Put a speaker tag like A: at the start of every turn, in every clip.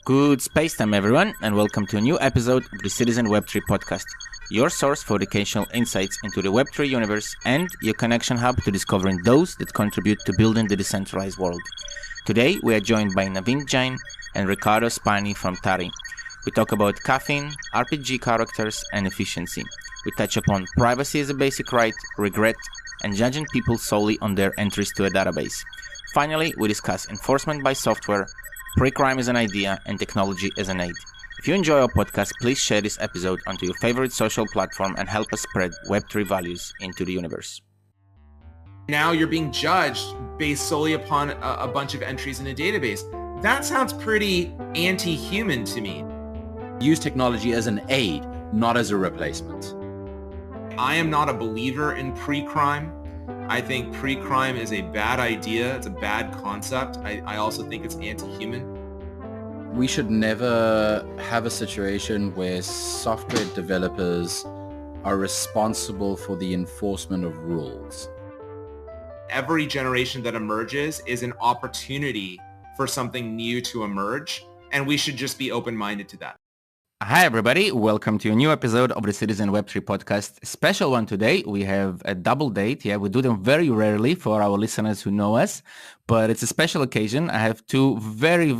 A: Good space time, everyone, and welcome to a new episode of the Citizen Web3 podcast, your source for educational insights into the Web3 universe and your connection hub to discovering those that contribute to building the decentralized world. Today, we are joined by Naveen Jain and Riccardo Spagni from Tari. We talk about caffeine, RPG characters, and efficiency. We touch upon privacy as a basic right, regret, and judging people solely on their entries to a database. Finally, we discuss enforcement by software, pre-crime as an idea, and technology as an aid. If you enjoy our podcast, please share this episode onto your favorite social platform and help us spread Web3 values into the universe.
B: Now you're being judged based solely upon a bunch of entries in a database. That sounds pretty anti-human to me.
C: Use technology as an aid, not as a replacement.
B: I am not a believer in pre-crime. I think pre-crime is a bad idea. It's a bad concept. I also think it's anti-human.
C: We should never have a situation where software developers are responsible for the enforcement of rules.
B: Every generation that emerges is an opportunity for something new to emerge, and we should just be open-minded to that.
A: Hi everybody, welcome to a new episode of the Citizen Web3 podcast. Special one today. We have a double date. Yeah, we do them very rarely for our listeners who know us, but it's a special occasion. I have two very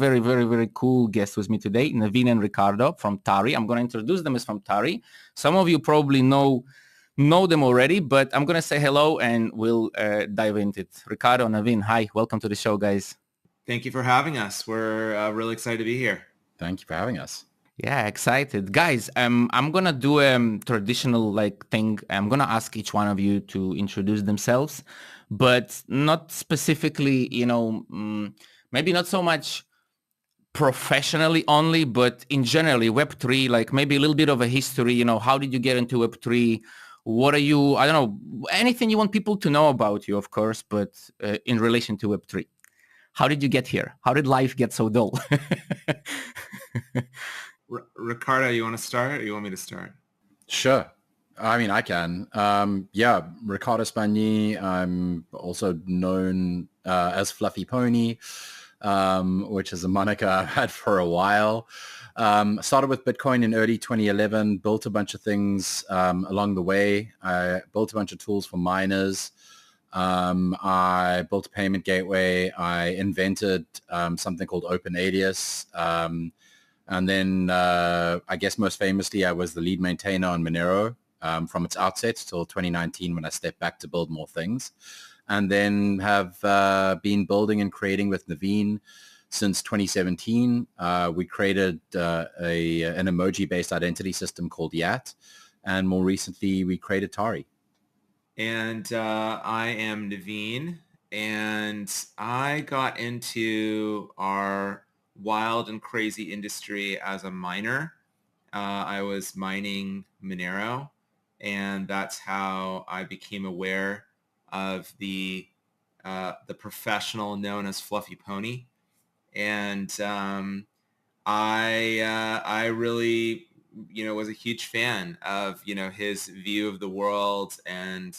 A: cool guests with me today, Naveen and Riccardo from Tari. I'm going to introduce them as from Tari. Some of you probably know them already, but I'm going to say hello and we'll dive into it. Riccardo, Naveen, hi, welcome to the show, guys.
B: Thank you for having us. We're really excited to be here.
C: Thank you for having us.
A: Yeah, excited. Guys, I'm going to do a traditional thing. I'm going to ask each one of you to introduce themselves, but not specifically, maybe not so much professionally only, but in generally Web3, maybe a little bit of a history, how did you get into Web3? What are you, I don't know, anything you want people to know about you, of course, but in relation to Web3. How did you get here? How did life get so dull?
B: Riccardo, you want to start or you want me to start?
C: Sure. I mean, I can. Riccardo Spagni. I'm also known as Fluffy Pony, which is a moniker I've had for a while. Started with Bitcoin in early 2011, built a bunch of things along the way. I built a bunch of tools for miners. I built a payment gateway. I invented something called Open Alias. And then I guess most famously, I was the lead maintainer on Monero from its outset till 2019 when I stepped back to build more things. And then have been building and creating with Naveen since 2017. We created an emoji-based identity system called Yat. And more recently, we created Tari.
B: And I am Naveen. And I got into our wild and crazy industry as a miner. I was mining Monero, and that's how I became aware of the professional known as Fluffy Pony. And I really, was a huge fan of, his view of the world and,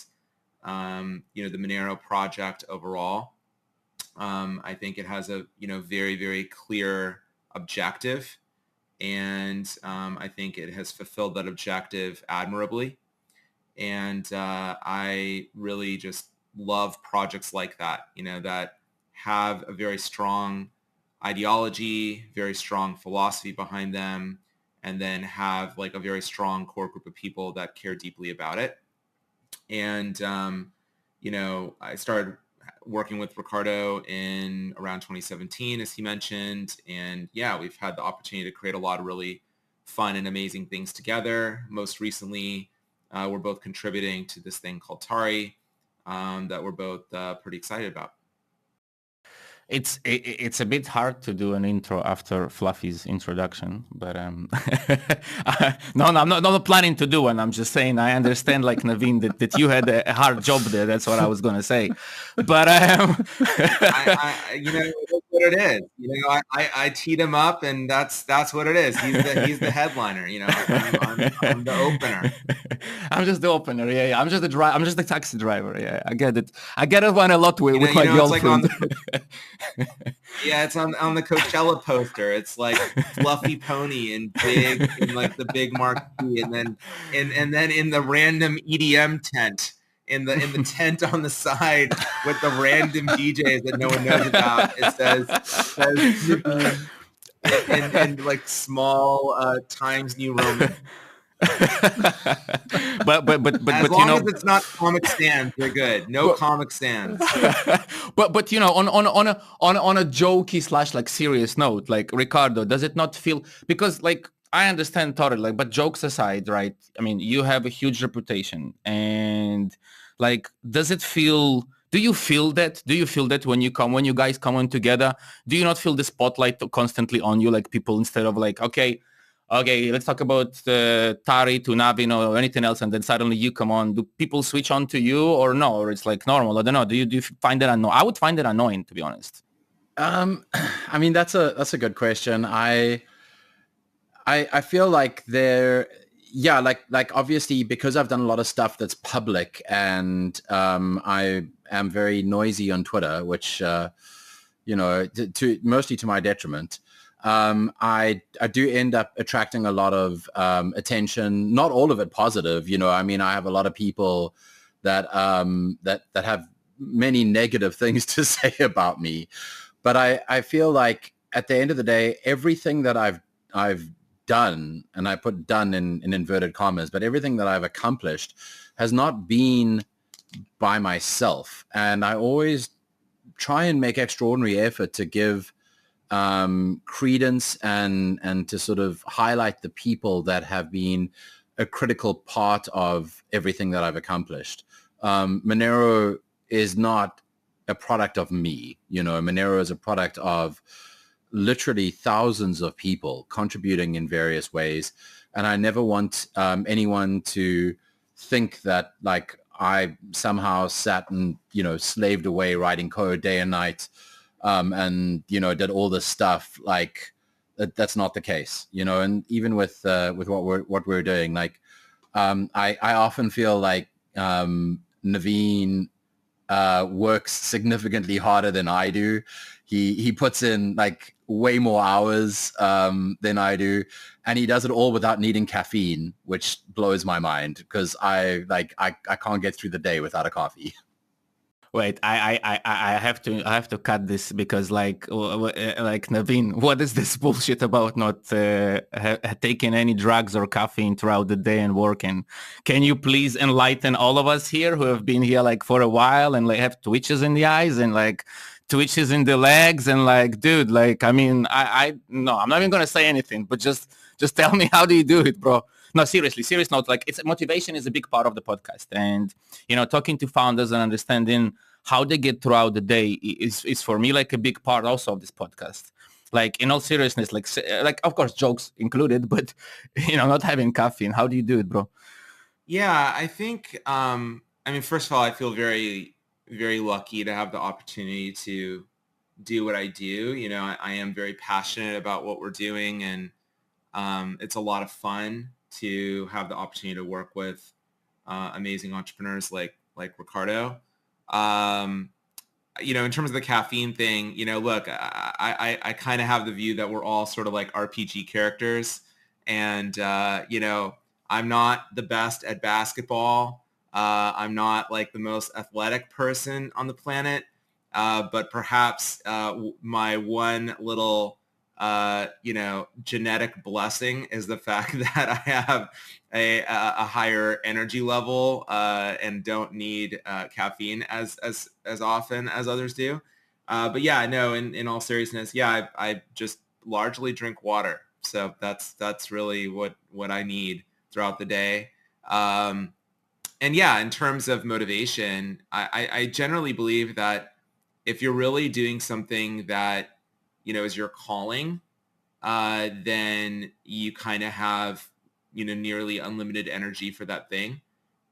B: the Monero project overall. I think it has a, very clear objective, and I think it has fulfilled that objective admirably. And I really just love projects like that, that have a very strong ideology, very strong philosophy behind them, and then have a very strong core group of people that care deeply about it. And, I started working with Riccardo in around 2017, as he mentioned. And yeah, we've had the opportunity to create a lot of really fun and amazing things together. Most recently, we're both contributing to this thing called Tari that we're both pretty excited about.
A: It's a bit hard to do an intro after Fluffy's introduction, but no, I'm not planning to do one. I'm just saying I understand, Naveen, that you had a hard job there. That's what I was going to say. But
B: what it is. I teed him up, and that's what it is. He's the headliner. I'm the opener.
A: I'm just the opener. Yeah. I'm just the I'm just the taxi driver. Yeah, I get it. I get it one a lot with my girlfriend.
B: It's on the Coachella poster. It's like fluffy pony in like the big marquee, and then in the random EDM tent. In the tent on the side with the random DJs that no one knows about, it says in like small Times New Roman.
A: but
B: as long as it's not Comic Sans, we're good. No Comic Sans.
A: but on a jokey / like serious note, like Riccardo, does it not feel, because like I understand totally, like, but jokes aside, right? I mean, you have a huge reputation, and like, do you feel that when you guys come on together, do you not feel the spotlight constantly on you, like people, instead of like, okay, let's talk about Tari to Naveen or anything else, and then suddenly you come on, do people switch on to you, or no, or it's like normal? I don't know. Do you find that annoying? I would find it annoying, to be honest.
C: I mean, that's a good question. I feel like like obviously, because I've done a lot of stuff that's public, and I am very noisy on Twitter, which mostly to my detriment. I do end up attracting a lot of attention, not all of it positive. I mean, I have a lot of people that that have many negative things to say about me, but I feel like at the end of the day, everything that I've done, and I put done in inverted commas, but everything that I've accomplished has not been by myself. And I always try and make extraordinary effort to give credence and to sort of highlight the people that have been a critical part of everything that I've accomplished. Monero is not a product of me. Monero is a product of literally thousands of people contributing in various ways. And I never want anyone to think that like I somehow sat and, slaved away writing code day and night, and, did all this stuff. Like that's not the case, and even with what we're doing, like, I often feel like Naveen works significantly harder than I do. He puts in like way more hours than I do, and he does it all without needing caffeine, which blows my mind, because I can't get through the day without a coffee.
A: Wait, I have to cut this, because like Naveen, what is this bullshit about not taking any drugs or caffeine throughout the day and working? Can you please enlighten all of us here who have been here like for a while and like have twitches in the eyes and like twitches in the legs, and like, dude, like, I mean, no, I'm not even gonna say anything, but just tell me, how do you do it, bro? No, seriously, serious note, like, it's motivation is a big part of the podcast, and talking to founders and understanding how they get throughout the day is for me like a big part also of this podcast. Like, in all seriousness, like of course jokes included, but not having caffeine, how do you do it, bro?
B: Yeah, I think I mean, first of all, I feel very, very lucky to have the opportunity to do what I do. I am very passionate about what we're doing, and it's a lot of fun to have the opportunity to work with amazing entrepreneurs like Riccardo. In terms of the caffeine thing, look, I kind of have the view that we're all sort of like RPG characters, and I'm not the best at basketball. I'm not like the most athletic person on the planet, but perhaps my one little genetic blessing is the fact that I have a higher energy level and don't need caffeine as often as others do. But yeah, no, in all seriousness, yeah, I just largely drink water. So that's really what I need throughout the day. And yeah, in terms of motivation, I generally believe that if you're really doing something that, is your calling, then you kind of have, nearly unlimited energy for that thing.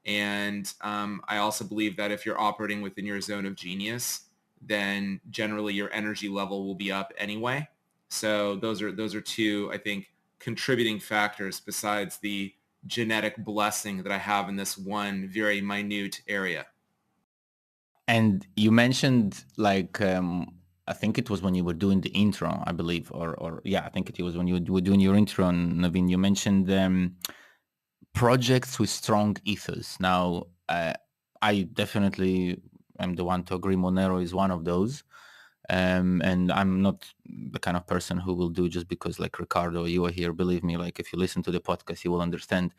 B: And I also believe that if you're operating within your zone of genius, then generally your energy level will be up anyway. So those are two, I think, contributing factors besides the genetic blessing that I have in this one very minute area.
A: And you mentioned like I think it was when you were doing the intro, I believe, or yeah, I think it was when you were doing your intro, Naveen. You mentioned projects with strong ethos. Now, I definitely am the one to agree. Monero is one of those. And I'm not the kind of person who will do just because like Ricardo, you are here. Believe me, like if you listen to the podcast, you will understand.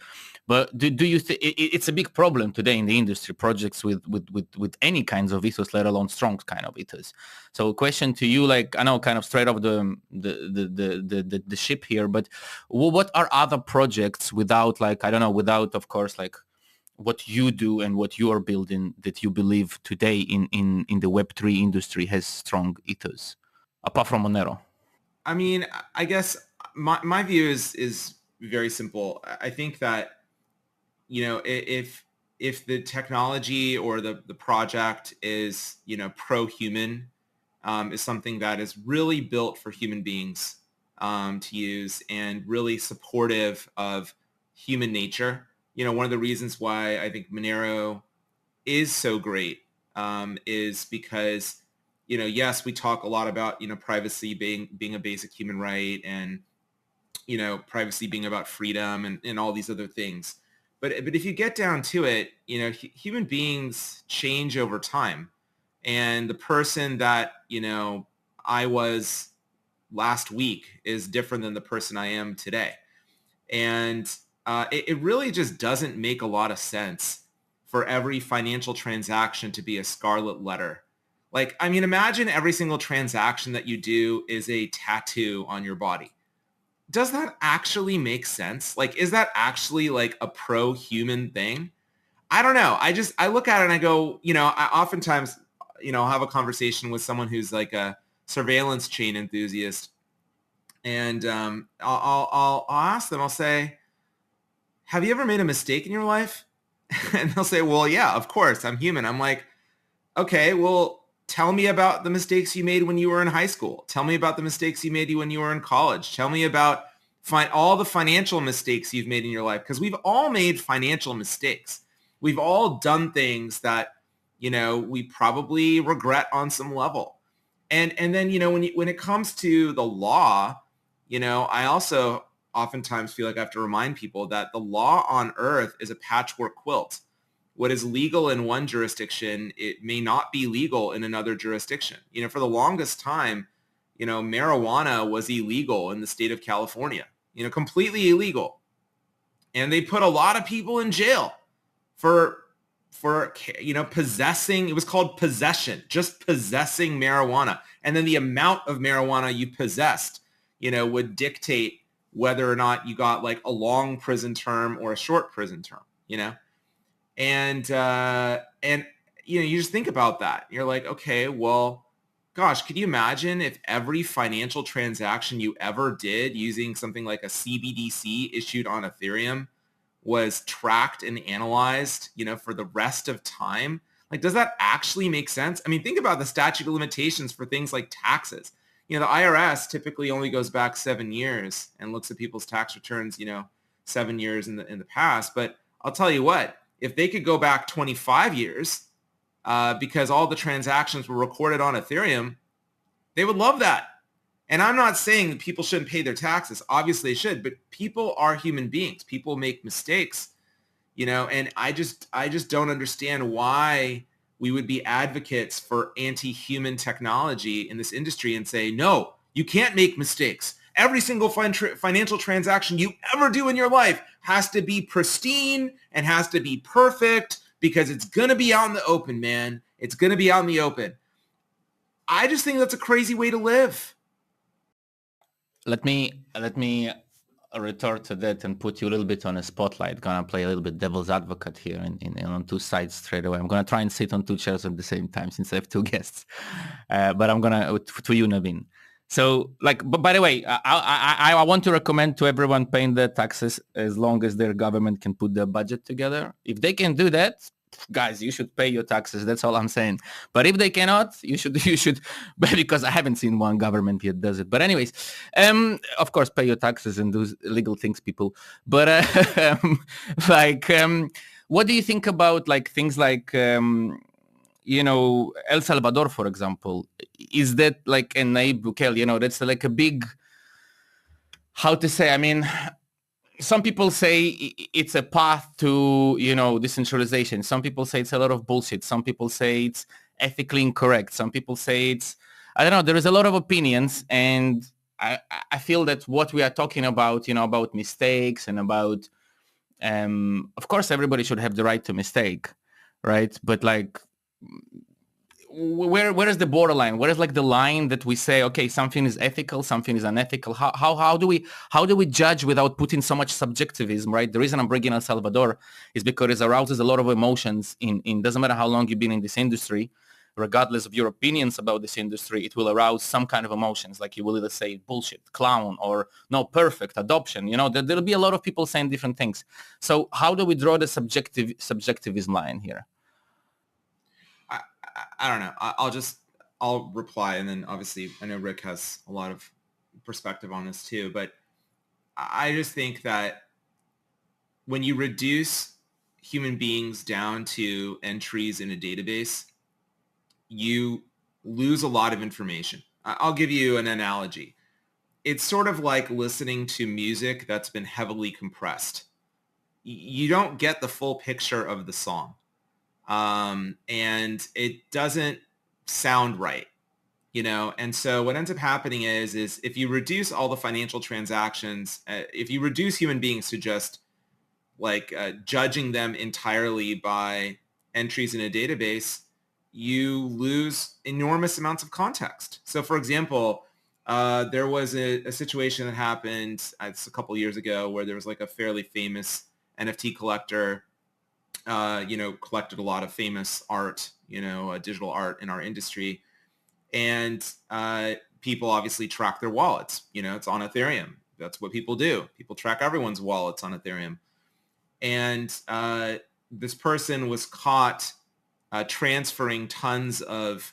A: But do you think it's a big problem today in the industry, projects with any kinds of ethos, let alone strong kind of ethos? So question to you, like I know kind of straight off the ship here, but what are other projects without like, I don't know, without of course like what you do and what you are building that you believe today in the Web3 industry has strong ethos, apart from Monero?
B: I mean, I guess my view is very simple. I think that, if the technology or the project is, pro-human, is something that is really built for human beings to use and really supportive of human nature. One of the reasons why I think Monero is so great is because, yes, we talk a lot about, privacy being a basic human right, and, privacy being about freedom and all these other things. But if you get down to it, human beings change over time. And the person that, I was last week is different than the person I am today. And it really just doesn't make a lot of sense for every financial transaction to be a scarlet letter. Like, I mean, imagine every single transaction that you do is a tattoo on your body. Does that actually make sense? Like, is that actually like a pro-human thing? I don't know. I look at it and I go, I oftentimes, I'll have a conversation with someone who's like a surveillance chain enthusiast. And I'll ask them, I'll say, have you ever made a mistake in your life? And they'll say, well, yeah, of course, I'm human. I'm like, okay, well, tell me about the mistakes you made when you were in high school. Tell me about the mistakes you made when you were in college. Tell me about all the financial mistakes you've made in your life, because we've all made financial mistakes. We've all done things that, we probably regret on some level. And then, when it comes to the law, I also oftentimes feel like I have to remind people that the law on earth is a patchwork quilt. What is legal in one jurisdiction, it may not be legal in another jurisdiction. For the longest time, marijuana was illegal in the state of California, completely illegal. And they put a lot of people in jail for possessing. It was called possession, just possessing marijuana. And then the amount of marijuana you possessed, would dictate whether or not you got like a long prison term or a short prison term, and you just think about that. You're like, okay, well, gosh, could you imagine if every financial transaction you ever did using something like a CBDC issued on Ethereum was tracked and analyzed, for the rest of time? Like, does that actually make sense? I mean, think about the statute of limitations for things like taxes. The IRS typically only goes back 7 years and looks at people's tax returns, 7 years in the past. But I'll tell you what, if they could go back 25 years because all the transactions were recorded on Ethereum, they would love that. And I'm not saying that people shouldn't pay their taxes. Obviously they should, but people are human beings. People make mistakes, and I just don't understand why we would be advocates for anti-human technology in this industry and say, no, you can't make mistakes. Every single financial transaction you ever do in your life has to be pristine and has to be perfect because it's going to be out in the open, man. It's going to be out in the open. I just think that's a crazy way to live.
A: Let me retort to that and put you a little bit on a spotlight. Gonna play a little bit devil's advocate here in on two sides straight away. I'm gonna try and sit on two chairs at the same time since I have two guests. But I'm gonna to you, Naveen. So, like, but by the way, I want to recommend to everyone paying their taxes as long as their government can put their budget together. If they can do that, guys, you should pay your taxes. That's all I'm saying. But if they cannot, you should, because I haven't seen one government yet does it. But anyways, of course, pay your taxes and do legal things, people. But like, what do you think about like things like, El Salvador, for example? Is that like a Nayib Bukele? That's like a big, how to say? I mean, some people say it's a path to, decentralization. Some people say it's a lot of bullshit. Some people say it's ethically incorrect. Some people say it's, I don't know. There is a lot of opinions, and I feel that what we are talking about, about mistakes and about, of course, everybody should have the right to mistake, right? But like, where is the borderline? Where is like the line that we say, okay, something is ethical, something is unethical? How do we judge without putting so much subjectivism, right? The reason I'm bringing El Salvador is because it arouses a lot of emotions in doesn't matter how long you've been in this industry, regardless of your opinions about this industry, it will arouse some kind of emotions. Like you will either say bullshit, clown, or no, perfect, adoption. There'll be a lot of people saying different things. So how do we draw the subjectivism line here?
B: I don't know. I'll reply, and then obviously I know Rick has a lot of perspective on this too, but I just think that when you reduce human beings down to entries in a database, you lose a lot of information. I'll give you an analogy. It's sort of like listening to music that's been heavily compressed. You don't get the full picture of the song. And it doesn't sound right, and so what ends up happening is if you reduce all the financial transactions, if you reduce human beings to just like judging them entirely by entries in a database, you lose enormous amounts of context. So for example, there was a situation that happened a couple of years ago where there was like a fairly famous NFT collector collected a lot of famous art, digital art in our industry. And people obviously track their wallets. It's on Ethereum. That's what people do. People track everyone's wallets on Ethereum. And this person was caught transferring tons of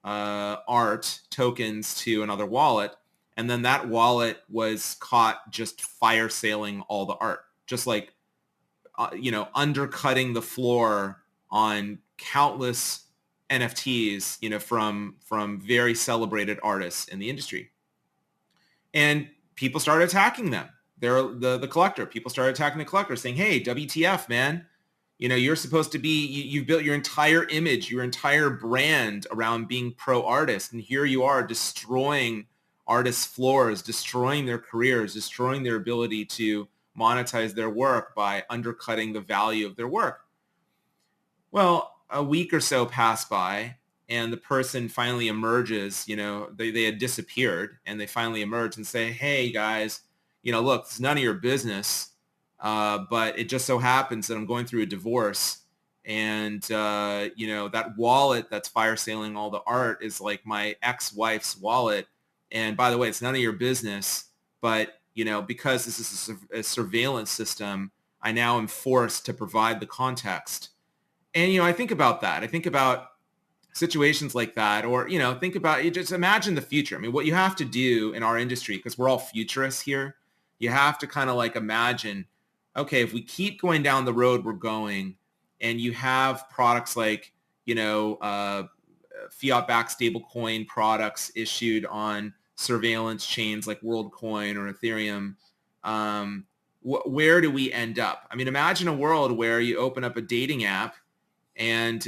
B: art tokens to another wallet. And then that wallet was caught just fire sailing all the art, just like undercutting the floor on countless NFTs, from very celebrated artists in the industry. And people started attacking them. They're the collector. People started attacking the collector, saying, hey, WTF, man. You're supposed to be, you've built your entire image, your entire brand around being pro-artist. And here you are destroying artists' floors, destroying their careers, destroying their ability to monetize their work by undercutting the value of their work. Well, a week or so passed by, and the person finally emerges. They had disappeared, and they finally emerge and say, hey guys, look, it's none of your business, but it just so happens that I'm going through a divorce, and that wallet that's fire sailing all the art is like my ex-wife's wallet, and by the way, it's none of your business, but because this is a surveillance system, I now am forced to provide the context. And, I think about that. I think about situations like that, or, think about, you just imagine the future. I mean, what you have to do in our industry, because we're all futurists here, you have to kind of like imagine, okay, if we keep going down the road we're going, and you have products like, fiat-backed stablecoin products issued on surveillance chains like WorldCoin or Ethereum, where do we end up? I mean, imagine a world where you open up a dating app, and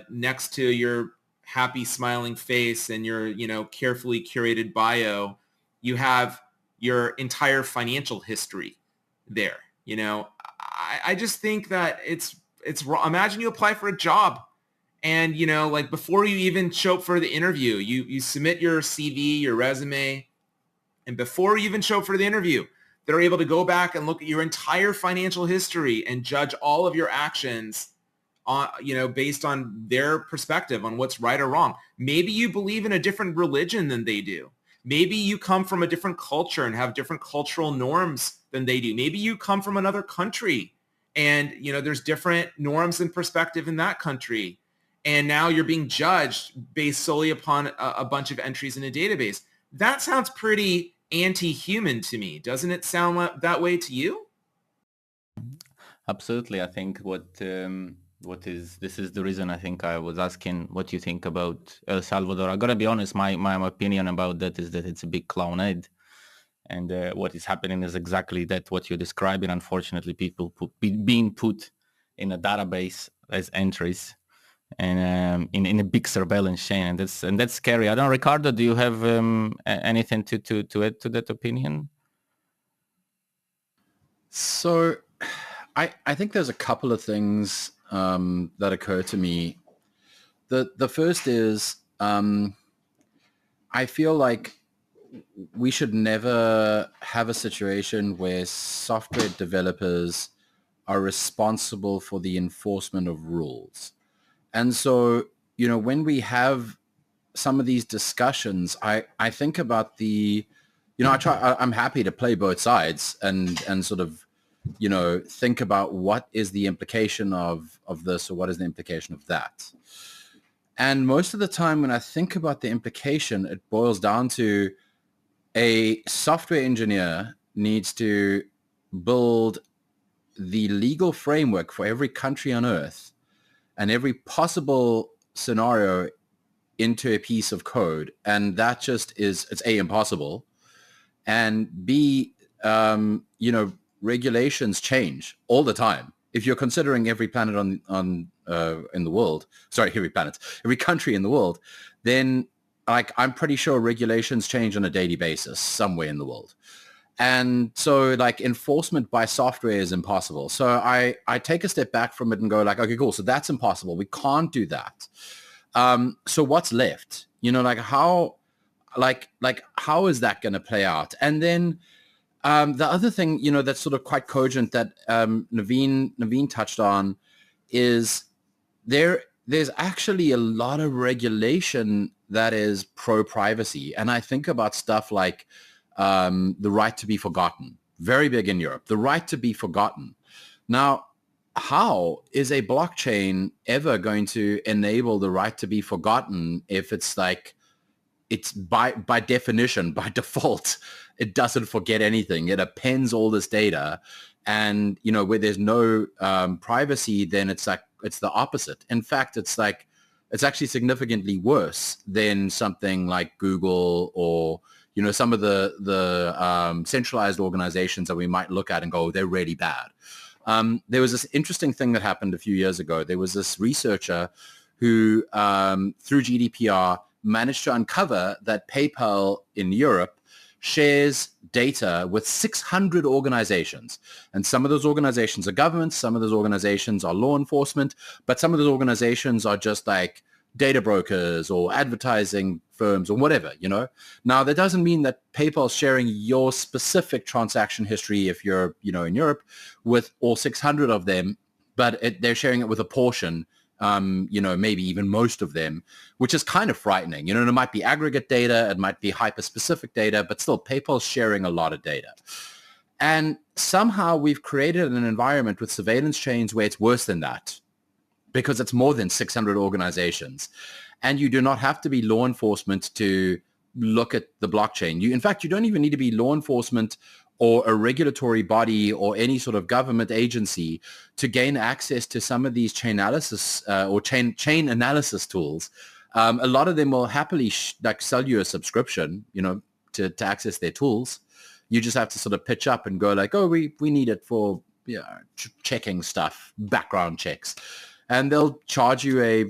B: next to your happy smiling face and your carefully curated bio, you have your entire financial history there. I just think that it's wrong. Imagine you apply for a job, and, like before you even show up for the interview, you submit your CV, your resume, and before you even show up for the interview, they're able to go back and look at your entire financial history and judge all of your actions on, based on their perspective on what's right or wrong. Maybe you believe in a different religion than they do. Maybe you come from a different culture and have different cultural norms than they do. Maybe you come from another country And, there's different norms and perspective in that country. And now you're being judged based solely upon a bunch of entries in a database. That sounds pretty anti-human to me. Doesn't it sound that way to you?
A: Absolutely. I think this is the reason I think I was asking what you think about El Salvador. I gotta be honest, my opinion about that is that it's a big clown head. And what is happening is exactly that, what you're describing. Unfortunately, people being put in a database as entries and in a big surveillance chain, and that's scary. I don't know, Ricardo, do you have anything to add to that opinion?
C: So I think there's a couple of things that occur to me. The first is I feel like we should never have a situation where software developers are responsible for the enforcement of rules. And so, when we have some of these discussions, I think about I'm happy to play both sides and sort of, think about what is the implication of this or what is the implication of that. And most of the time when I think about the implication, it boils down to a software engineer needs to build the legal framework for every country on earth and every possible scenario into a piece of code. And that just it's A, impossible, and B, regulations change all the time. If you're considering every planet in the world, every country in the world, then I'm pretty sure regulations change on a daily basis somewhere in the world. And so enforcement by software is impossible. So I take a step back from it and go okay, cool. So that's impossible. We can't do that. So what's left? How is that going to play out? And then the other thing, that's sort of quite cogent that Naveen touched on is there's actually a lot of regulation that is pro-privacy. And I think about stuff like the right to be forgotten, very big in Europe, the right to be forgotten. Now, how is a blockchain ever going to enable the right to be forgotten if it's by definition, by default, it doesn't forget anything. It appends all this data. And, where there's no privacy, then it's the opposite. In fact, it's actually significantly worse than something like Google or, some of the centralized organizations that we might look at and go, they're really bad. There was this interesting thing that happened a few years ago. There was this researcher who, through GDPR, managed to uncover that PayPal in Europe shares data with 600 organizations. And some of those organizations are governments, some of those organizations are law enforcement, but some of those organizations are just data brokers or advertising firms or whatever, Now, that doesn't mean that PayPal's sharing your specific transaction history if you're, in Europe with all 600 of them, but they're sharing it with a portion, maybe even most of them, which is kind of frightening. It might be aggregate data, it might be hyper-specific data, but still PayPal's sharing a lot of data. And somehow we've created an environment with surveillance chains where it's worse than that, because it's more than 600 organizations. And you do not have to be law enforcement to look at the blockchain. In fact, you don't even need to be law enforcement or a regulatory body or any sort of government agency to gain access to some of these chain analysis or chain analysis tools. A lot of them will happily sell you a subscription, to access their tools. You just have to sort of pitch up and go oh, we need it for checking stuff, background checks. And they'll charge you a,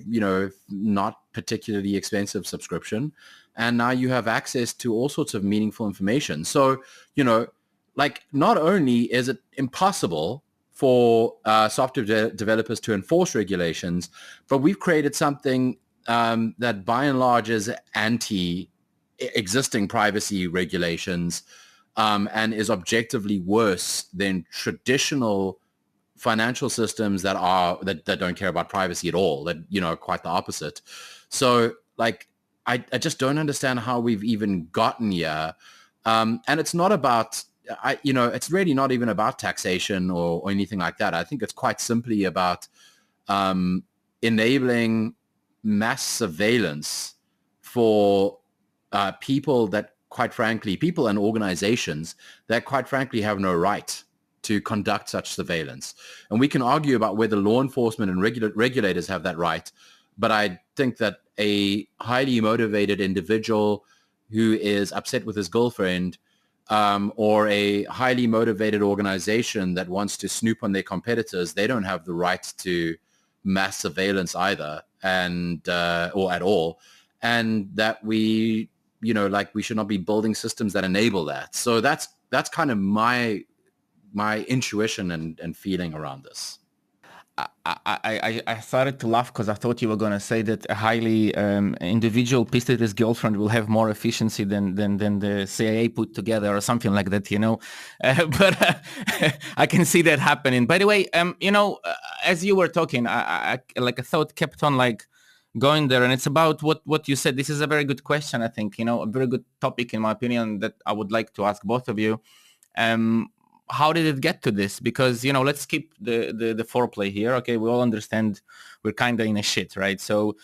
C: not particularly expensive subscription. And now you have access to all sorts of meaningful information. So, not only is it impossible for software developers to enforce regulations, but we've created something that by and large is anti-existing privacy regulations and is objectively worse than traditional financial systems that don't care about privacy at all, that, quite the opposite. So I just don't understand how we've even gotten here. And it's not about, it's really not even about taxation or anything like that. I think it's quite simply about enabling mass surveillance for people and organizations that quite frankly have no right to conduct such surveillance. And we can argue about whether law enforcement and regulators have that right, but I think that a highly motivated individual who is upset with his girlfriend, or a highly motivated organization that wants to snoop on their competitors, they don't have the right to mass surveillance either, and or at all. And that we should not be building systems that enable that. So that's kind of my intuition and feeling around this.
A: I started to laugh because I thought you were going to say that a highly individual pissed at his girlfriend will have more efficiency than the CIA put together or something like that, But I can see that happening. By the way, as you were talking, I like a thought kept on like going there, and it's about what you said. This is a very good question, I think, a very good topic in my opinion that I would like to ask both of you. How did it get to this? Because, let's skip the foreplay here. Okay, we all understand we're kind of in a shit, right? So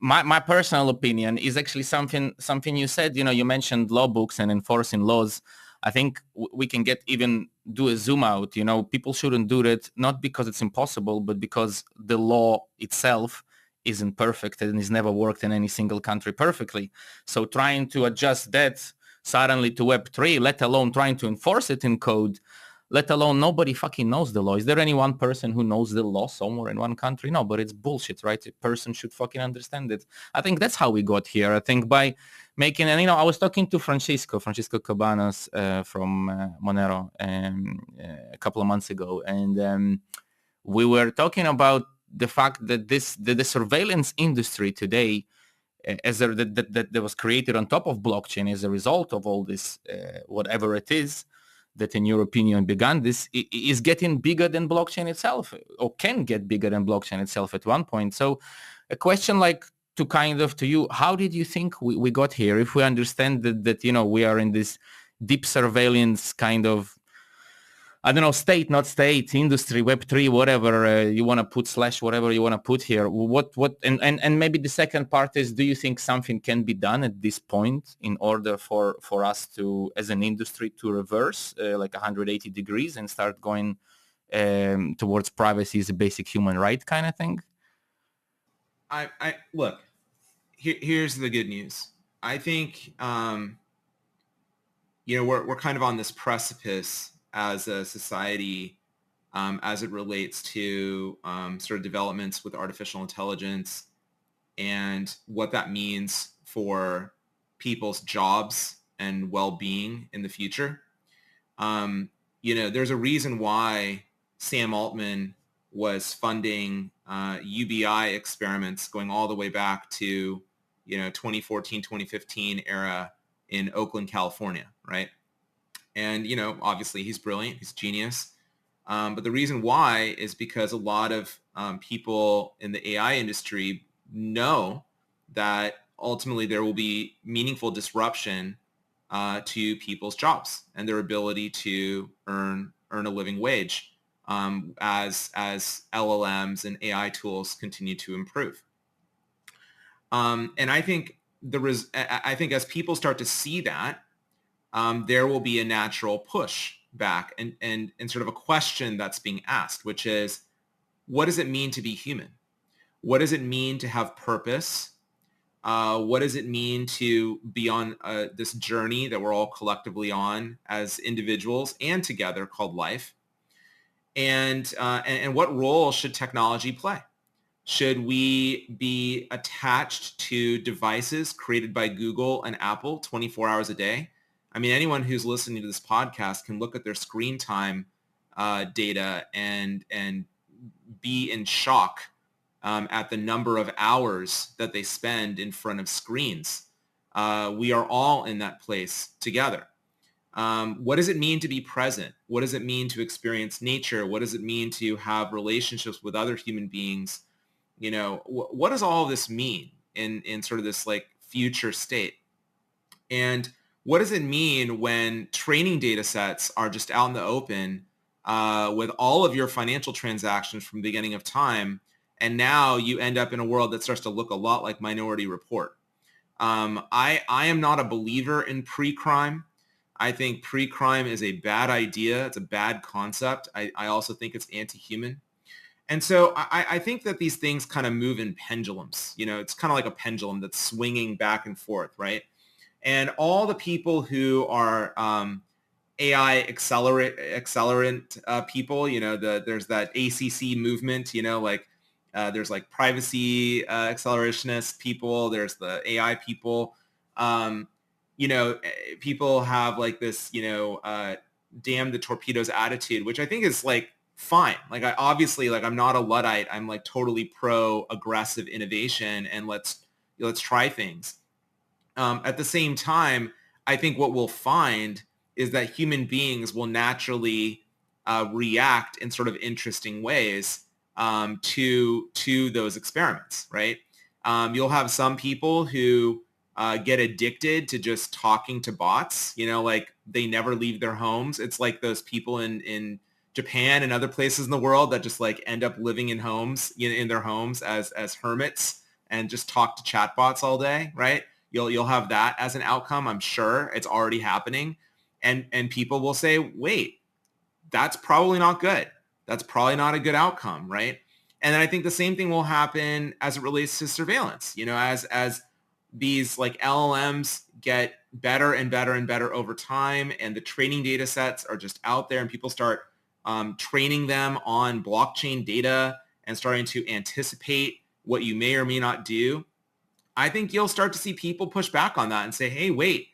A: my personal opinion is actually something you said. You mentioned law books and enforcing laws. I think we can do a zoom out. People shouldn't do that, not because it's impossible, but because the law itself isn't perfect and has never worked in any single country perfectly. So trying to adjust that suddenly to Web3, let alone trying to enforce it in code, let alone nobody fucking knows the law. Is there any one person who knows the law somewhere in one country? No, but it's bullshit, right? A person should fucking understand it. I think that's how we got here. I think by making, and I was talking to Francisco Cabanas from Monero a couple of months ago, and we were talking about the fact that the surveillance industry today, that was created on top of blockchain as a result of all this, whatever it is, that in your opinion began this, is getting bigger than blockchain itself, or can get bigger than blockchain itself at one point. So a question like to you, how did you think we got here? If we understand that we are in this deep surveillance kind of, I don't know, state, not state, industry, Web3, whatever you want to put / whatever you want to put here. And maybe the second part is, do you think something can be done at this point in order for us to, as an industry, to reverse like 180 degrees and start going towards privacy as a basic human right kind of thing?
B: I look, here's the good news. I think, we're kind of on this precipice as a society, as it relates to sort of developments with artificial intelligence and what that means for people's jobs and well-being in the future. There's a reason why Sam Altman was funding UBI experiments going all the way back to 2014, 2015 era in Oakland, California, right? And, obviously he's brilliant, he's genius. But the reason why is because a lot of people in the AI industry know that ultimately there will be meaningful disruption to people's jobs and their ability to earn a living wage as LLMs and AI tools continue to improve. And I think as people start to see that, there will be a natural push back and sort of a question that's being asked, which is, what does it mean to be human? What does it mean to have purpose? What does it mean to be on this journey that we're all collectively on as individuals and together called life? And what role should technology play? Should we be attached to devices created by Google and Apple 24 hours a day? I mean, anyone who's listening to this podcast can look at their screen time data and be in shock at the number of hours that they spend in front of screens. We are all in that place together. What does it mean to be present? What does it mean to experience nature? What does it mean to have relationships with other human beings? What does all of this mean in sort of this like future state? And what does it mean when training data sets are just out in the open with all of your financial transactions from the beginning of time, and now you end up in a world that starts to look a lot like Minority Report? I am not a believer in pre-crime. I think pre-crime is a bad idea. It's a bad concept. I also think it's anti-human. And so I think that these things kind of move in pendulums. It's kind of like a pendulum that's swinging back and forth, right? And all the people who are AI accelerant people, there's that ACC movement, there's like privacy accelerationist people, there's the AI people. People have like this, damn the torpedoes attitude, which I think is like fine. Like I'm not a Luddite. I'm like totally pro aggressive innovation and let's try things. At the same time, I think what we'll find is that human beings will naturally react in sort of interesting ways to those experiments, right? You'll have some people who get addicted to just talking to bots, like they never leave their homes. It's like those people in Japan and other places in the world that just like end up living in homes, in their homes as hermits and just talk to chatbots all day, right? You'll have that as an outcome. I'm sure it's already happening. And people will say, wait, that's probably not good. That's probably not a good outcome, right? And then I think the same thing will happen as it relates to surveillance, as these like LLMs get better and better and better over time, and the training data sets are just out there and people start training them on blockchain data and starting to anticipate what you may or may not do. I think you'll start to see people push back on that and say, hey, wait,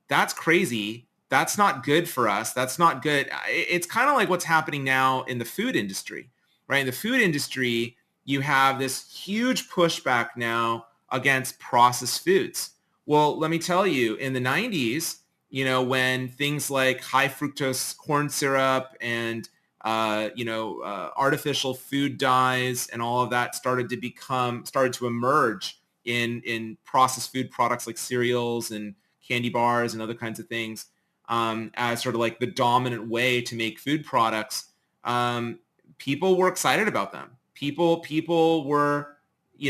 B: that's crazy. That's not good for us. That's not good. It's kind of like what's happening now in the food industry, right? In the food industry, you have this huge pushback now against processed foods. Well, let me tell you, in the 90s, when things like high fructose corn syrup and artificial food dyes and all of that started to emerge in processed food products like cereals and candy bars and other kinds of things, as sort of like the dominant way to make food products, people were excited about them. People were,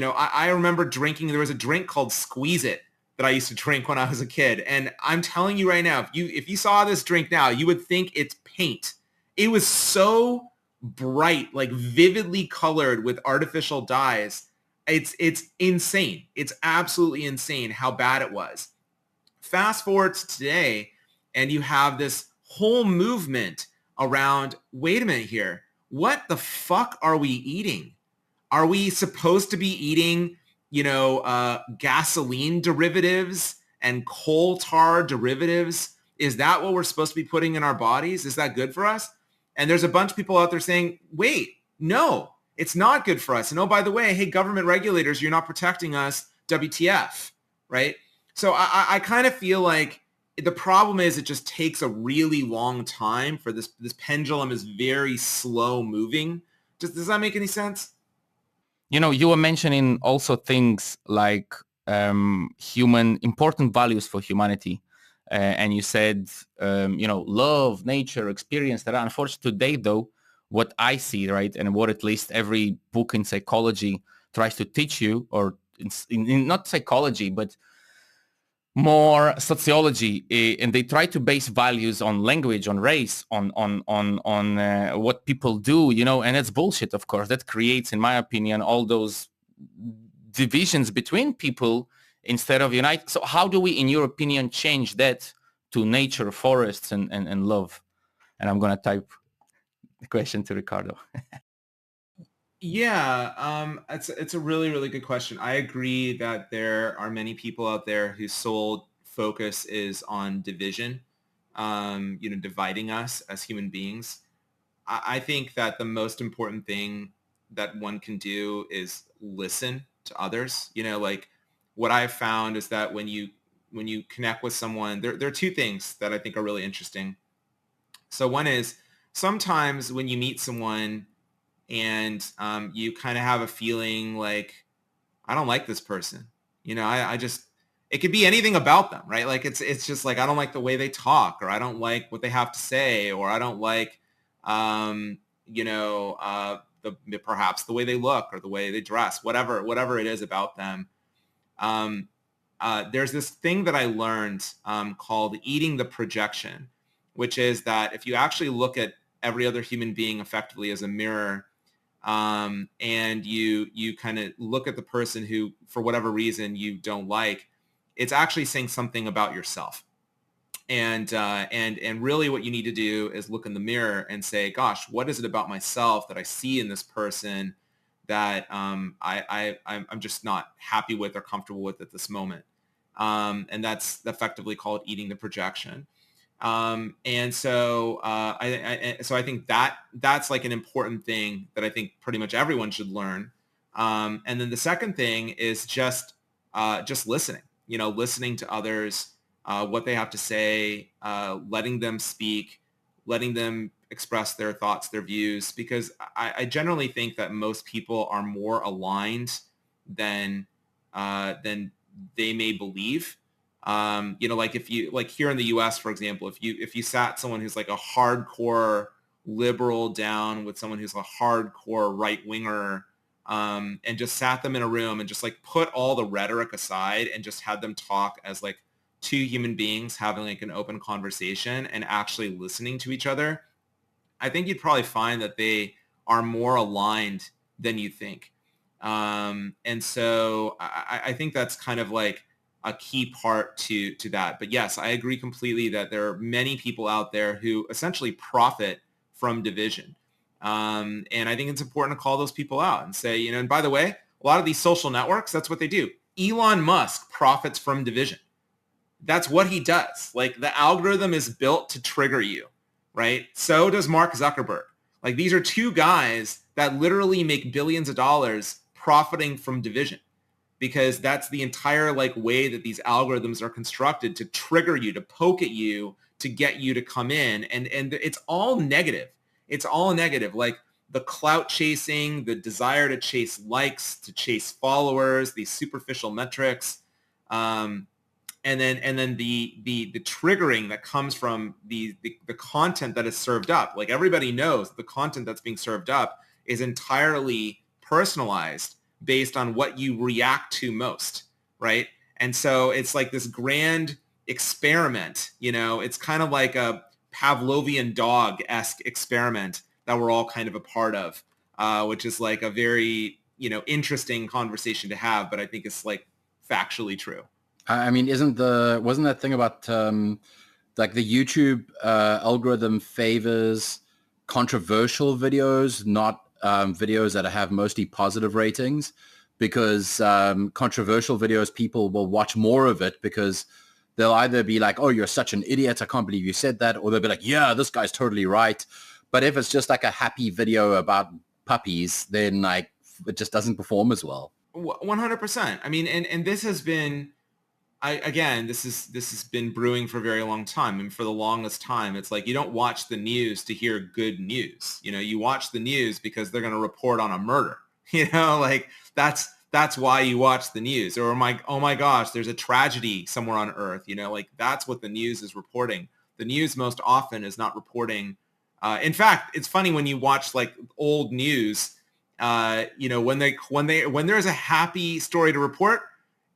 B: I remember drinking, there was a drink called Squeeze It that I used to drink when I was a kid. And I'm telling you right now, if you saw this drink now, you would think it's paint. It was so bright, like vividly colored with artificial dyes. It's insane. It's absolutely insane how bad it was. Fast forward to today, and you have this whole movement around, wait a minute here, what the fuck are we eating? Are we supposed to be eating, gasoline derivatives and coal tar derivatives? Is that what we're supposed to be putting in our bodies? Is that good for us? And there's a bunch of people out there saying, wait, no, it's not good for us. And oh, by the way, hey, government regulators, you're not protecting us, WTF, right? So I kind of feel like the problem is it just takes a really long time for this pendulum is very slow moving. Does that make any sense?
A: You were mentioning also things like important values for humanity. And you said, love, nature, experience. That unfortunately today, though, what I see, right, and what at least every book in psychology tries to teach you, or in not psychology, but more sociology, and they try to base values on language, on race, on what people do, and it's bullshit, of course. That creates, in my opinion, all those divisions between people instead of unite. So how do we, in your opinion, change that to nature, forests, and love? And I'm going to type the question to Riccardo.
B: Yeah, it's a really, really good question. I agree that there are many people out there whose sole focus is on division, dividing us as human beings. I think that the most important thing that one can do is listen to others. Like what I've found is that when you connect with someone, there are two things that I think are really interesting. So one is sometimes when you meet someone and you kind of have a feeling like, I don't like this person. I just, It could be anything about them, right? Like it's just like, I don't like the way they talk, or I don't like what they have to say, or I don't like, perhaps the way they look or the way they dress, whatever it is about them. There's this thing that I learned called eating the projection, which is that if you actually look at every other human being effectively as a mirror, and you kind of look at the person who, for whatever reason, you don't like, it's actually saying something about yourself. And really what you need to do is look in the mirror and say, gosh, what is it about myself that I see in this person that I'm just not happy with or comfortable with at this moment? And that's effectively called eating the projection. And so I think that's like an important thing that I think pretty much everyone should learn. And then the second thing is just listening, listening to others, what they have to say, letting them speak, letting them express their thoughts, their views, because I generally think that most people are more aligned than they may believe. Like if you, like here in the US, for example, if you sat someone who's like a hardcore liberal down with someone who's a hardcore right winger, and just sat them in a room and just like put all the rhetoric aside and just had them talk as like two human beings having like an open conversation and actually listening to each other, I think you'd probably find that they are more aligned than you think. And so I think that's kind of like a key part to that. But yes, I agree completely that there are many people out there who essentially profit from division. And I think it's important to call those people out and say, and by the way, a lot of these social networks, that's what they do. Elon Musk profits from division. That's what he does. Like the algorithm is built to trigger you, right? So does Mark Zuckerberg. Like these are two guys that literally make billions of dollars profiting from division, because that's the entire like way that these algorithms are constructed to trigger you, to poke at you, to get you to come in. And it's all negative. It's all negative. Like the clout chasing, the desire to chase likes, to chase followers, these superficial metrics. And then the triggering that comes from the content that is served up. Like everybody knows the content that's being served up is entirely personalized based on what you react to most, right? And so it's like this grand experiment, it's kind of like a Pavlovian dog-esque experiment that we're all kind of a part of, which is like a very, interesting conversation to have, but I think it's like factually true.
C: I mean, wasn't that thing about like the YouTube algorithm favors controversial videos, not videos that have mostly positive ratings, because controversial videos, people will watch more of it because they'll either be like, oh, you're such an idiot, I can't believe you said that, or they'll be like, yeah, this guy's totally right. But if it's just like a happy video about puppies, then like it just doesn't perform as well.
B: 100%. I mean, and this has been, this has been brewing for a very long time. And for the longest time, it's like you don't watch the news to hear good news. You watch the news because they're going to report on a murder. Like that's why you watch the news. Or oh my gosh, there's a tragedy somewhere on Earth. Like that's what the news is reporting. The news most often is not reporting. In fact, it's funny when you watch like old news. When there's a happy story to report,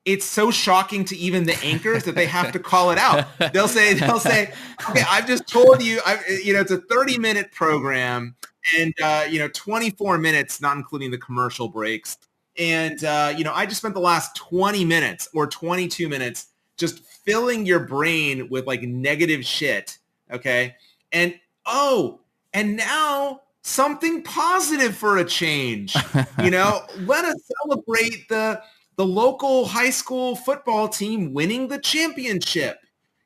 B: it's so shocking to even the anchors that they have to call it out. They'll say, okay, I've just told you, it's a 30-minute program and, 24 minutes, not including the commercial breaks. And, I just spent the last 20 minutes or 22 minutes just filling your brain with like negative shit. Okay. And now something positive for a change, let us celebrate the local high school football team winning the championship,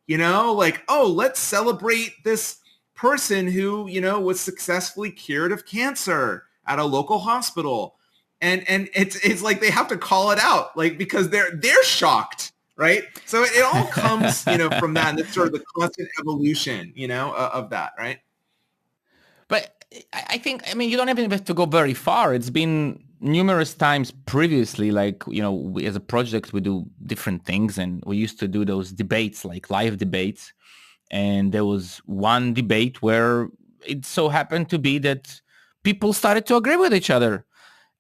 B: let's celebrate this person who, was successfully cured of cancer at a local hospital. And it's like they have to call it out, like, because they're shocked, right? So it all comes, from that, and it's sort of the constant evolution, of that, right?
A: But I think, you don't even have to go very far. It's been numerous times previously, like, we, as a project, we do different things, and we used to do those debates, like live debates. And there was one debate where it so happened to be that people started to agree with each other.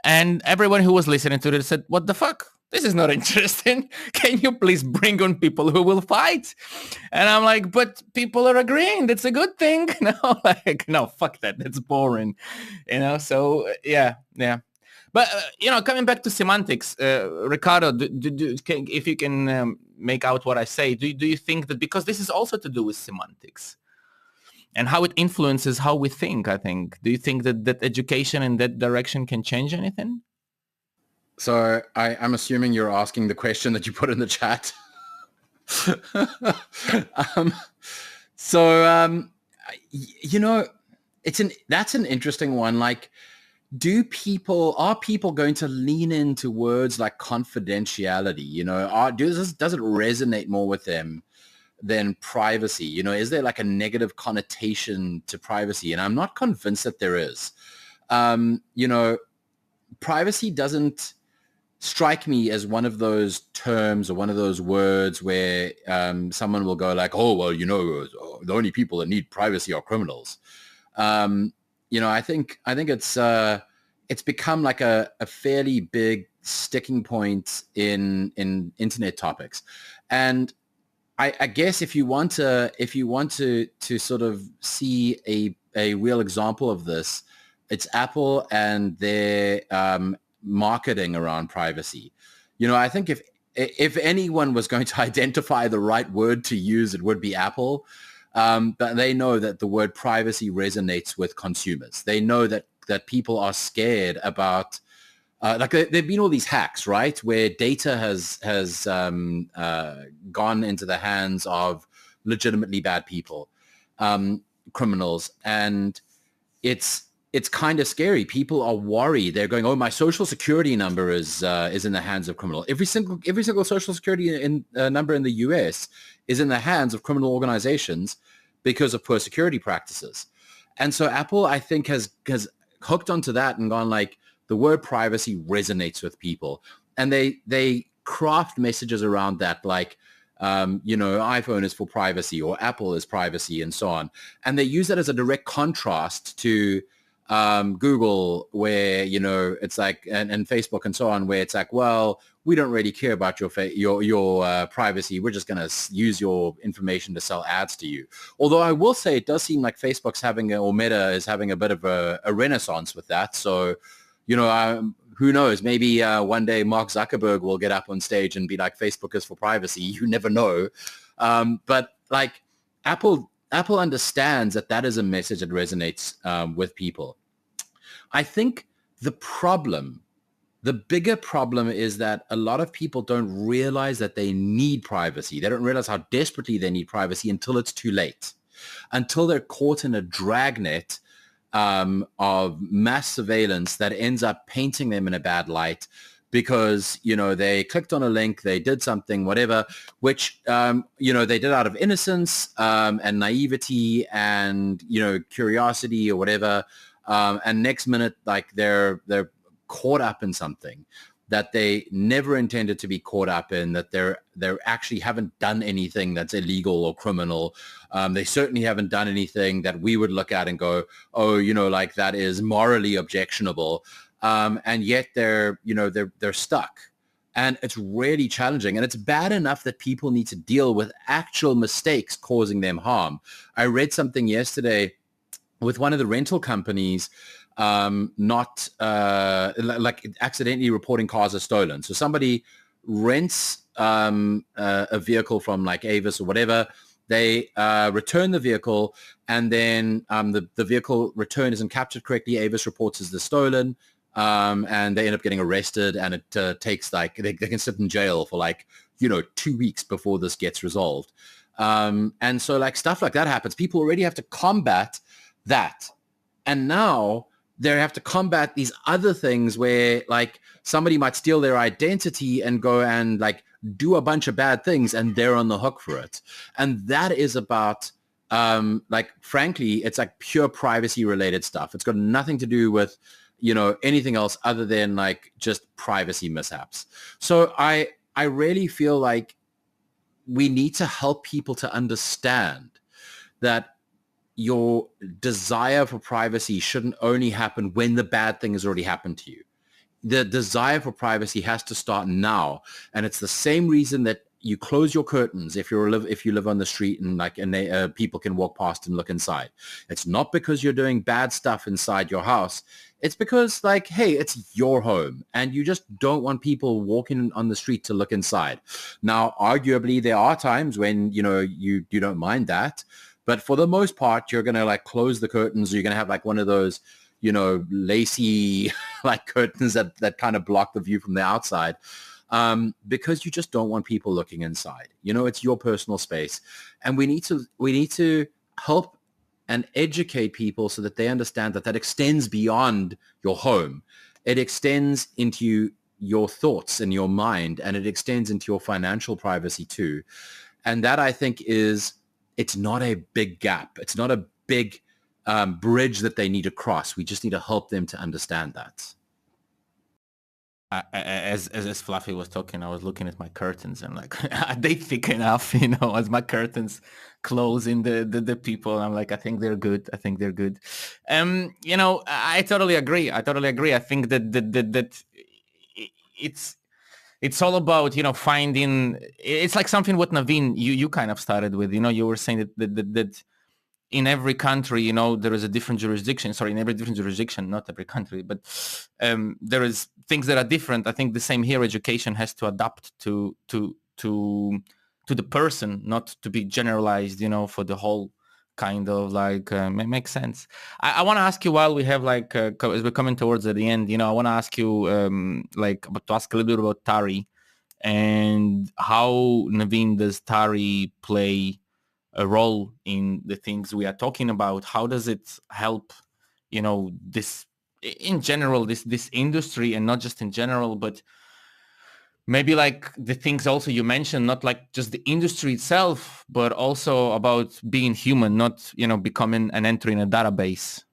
A: And everyone who was listening to it said, what the fuck? This is not interesting. Can you please bring on people who will fight? And I'm like, but people are agreeing. That's a good thing. No, like, no, fuck that. That's boring. So yeah. But, coming back to semantics, Ricardo, if you can make out what I say, do you think that, because this is also to do with semantics and how it influences how we think, do you think that education in that direction can change anything?
C: So I'm assuming you're asking the question that you put in the chat. That's an interesting one. Like, are people going to lean into words like confidentiality? Does it resonate more with them than privacy? Is there like a negative connotation to privacy? And I'm not convinced that there is. Privacy doesn't strike me as one of those terms or one of those words where someone will go like, oh, well, the only people that need privacy are criminals. I think it's become like a fairly big sticking point in internet topics. And I guess if you want to sort of see a real example of this, it's Apple and their marketing around privacy. I think if anyone was going to identify the right word to use, it would be Apple. But they know that the word privacy resonates with consumers. They know that people are scared about, there've been all these hacks, right, where data has gone into the hands of legitimately bad people, criminals, and it's kind of scary. People are worried. They're going, oh, my social security number is in the hands of criminals. Every single social security number in the US is in the hands of criminal organizations because of poor security practices. And so Apple, I think, has hooked onto that and gone like, the word privacy resonates with people. And they craft messages around that, like, iPhone is for privacy or Apple is privacy and so on. And they use that as a direct contrast to Google, where, it's like, and Facebook and so on, where it's like, well, we don't really care about your privacy. We're just going to use your information to sell ads to you. Although I will say it does seem like Facebook's or Meta is having a bit of a renaissance with that. So, who knows? Maybe one day Mark Zuckerberg will get up on stage and be like, Facebook is for privacy. You never know. But like Apple understands that is a message that resonates with people. I think the bigger problem is that a lot of people don't realize that they need privacy. They don't realize how desperately they need privacy until it's too late, until they're caught in a dragnet of mass surveillance that ends up painting them in a bad light because, they clicked on a link, they did something, whatever, which, they did out of innocence and naivety and, curiosity or whatever. And next minute, like they're caught up in something that they never intended to be caught up in, that they actually haven't done anything that's illegal or criminal. They certainly haven't done anything that we would look at and go, oh, like that is morally objectionable. And yet they're stuck. And it's really challenging. And it's bad enough that people need to deal with actual mistakes causing them harm. I read something yesterday with one of the rental companies not like accidentally reporting cars as stolen. So somebody rents a vehicle from like Avis or whatever. They return the vehicle, and then the vehicle return isn't captured correctly. Avis reports as the stolen, and they end up getting arrested, and it takes like they can sit in jail for like 2 weeks before this gets resolved. And so like stuff like that happens. People already have to combat that, and now they have to combat these other things where like somebody might steal their identity and go and like do a bunch of bad things, and they're on the hook for it. And that is about like frankly, it's like pure privacy related stuff. It's got nothing to do with anything else other than like just privacy mishaps. So I really feel like we need to help people to understand that your desire for privacy shouldn't only happen when the bad thing has already happened to you. The desire for privacy has to start now. And it's the same reason that you close your curtains if you live on the street and people can walk past and look inside. It's not because you're doing bad stuff inside your house. It's because like, hey, it's your home and you just don't want people walking on the street to look inside. Now, arguably, there are times when, you don't mind that. But for the most part, you're going to like close the curtains. Or you're going to have like one of those, lacy like curtains that kind of block the view from the outside. Because you just don't want people looking inside. It's your personal space. And we need to help and educate people so that they understand that extends beyond your home. It extends into your thoughts and your mind, and it extends into your financial privacy too. And that, I think, it's not a big gap. It's not a big bridge that they need to cross. We just need to help them to understand that.
A: As Fluffy was talking, I was looking at my curtains and like, are they thick enough? As my curtains close in the people, I'm like, I think they're good. I totally agree. I think that it's all about finding. It's like something what Naveen you kind of started with. You were saying that in every country, there is a different jurisdiction. Sorry, in every different jurisdiction, not every country, but there is things that are different. I think the same here. Education has to adapt to the person, not to be generalized, for the whole kind of like makes sense. I want to ask you while we have like as we're coming towards the end, I want to ask you to ask a little bit about Tari and how Naveen does Tari play a role in the things we are talking about. How does it help, this in general, this industry, and not just in general, but maybe like the things also you mentioned, not like just the industry itself, but also about being human, not, becoming and entering a database.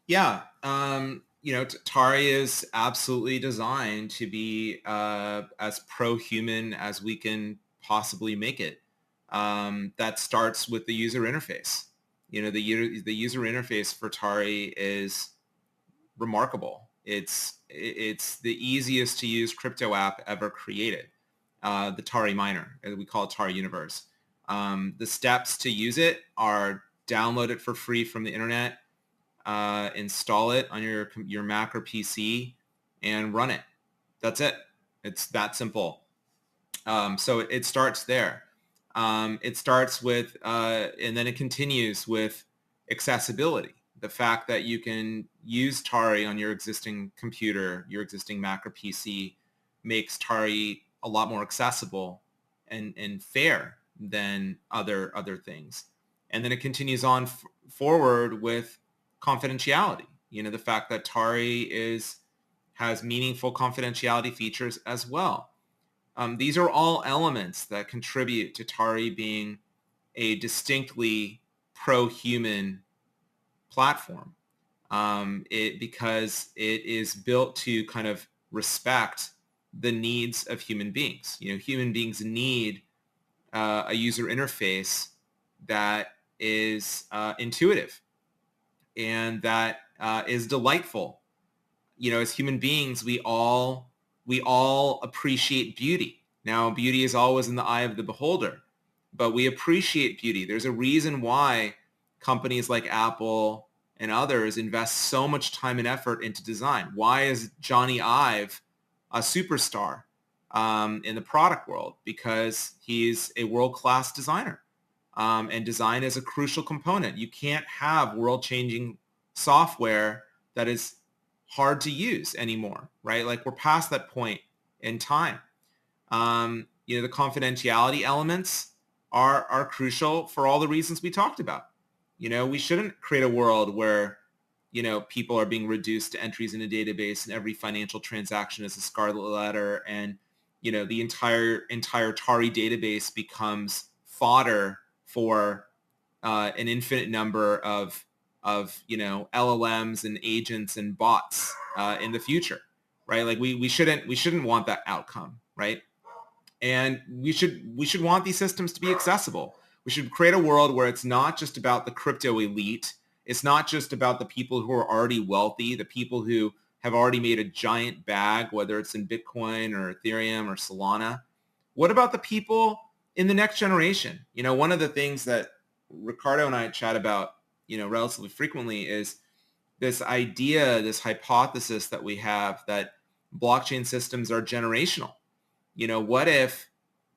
B: Yeah. Tari is absolutely designed to be as pro-human as we can possibly make it. That starts with the user interface. The user interface for Tari is remarkable. It's the easiest to use crypto app ever created. The Tari miner, we call it Tari Universe. The steps to use it are download it for free from the internet, install it on your Mac or PC, and run it. That's it. It's that simple. So it starts there. It starts with, and then it continues with accessibility. The fact that you can use Tari on your existing computer, your existing Mac or PC, makes Tari a lot more accessible and fair than other things. And then it continues on forward with confidentiality. The fact that Tari has meaningful confidentiality features as well. These are all elements that contribute to Tari being a distinctly pro-human platform. Because it is built to kind of respect the needs of human beings. Human beings need a user interface that is intuitive and that is delightful. As human beings, we all appreciate beauty. Now, beauty is always in the eye of the beholder, but we appreciate beauty. There's a reason why companies like Apple and others invest so much time and effort into design. Why is Johnny Ive a superstar in the product world? Because he's a world-class designer. And design is a crucial component. You can't have world-changing software that is hard to use anymore, right? Like we're past that point in time. The confidentiality elements are crucial for all the reasons we talked about. We shouldn't create a world where, people are being reduced to entries in a database and every financial transaction is a scarlet letter and, the entire Tari database becomes fodder for an infinite number of of, LLMs and agents and bots in the future, right? Like we shouldn't want that outcome, right? And we should want these systems to be accessible. We should create a world where it's not just about the crypto elite. It's not just about the people who are already wealthy, the people who have already made a giant bag, whether it's in Bitcoin or Ethereum or Solana. What about the people in the next generation? One of the things that Riccardo and I chat about, relatively frequently is this idea, this hypothesis that we have that blockchain systems are generational. What if,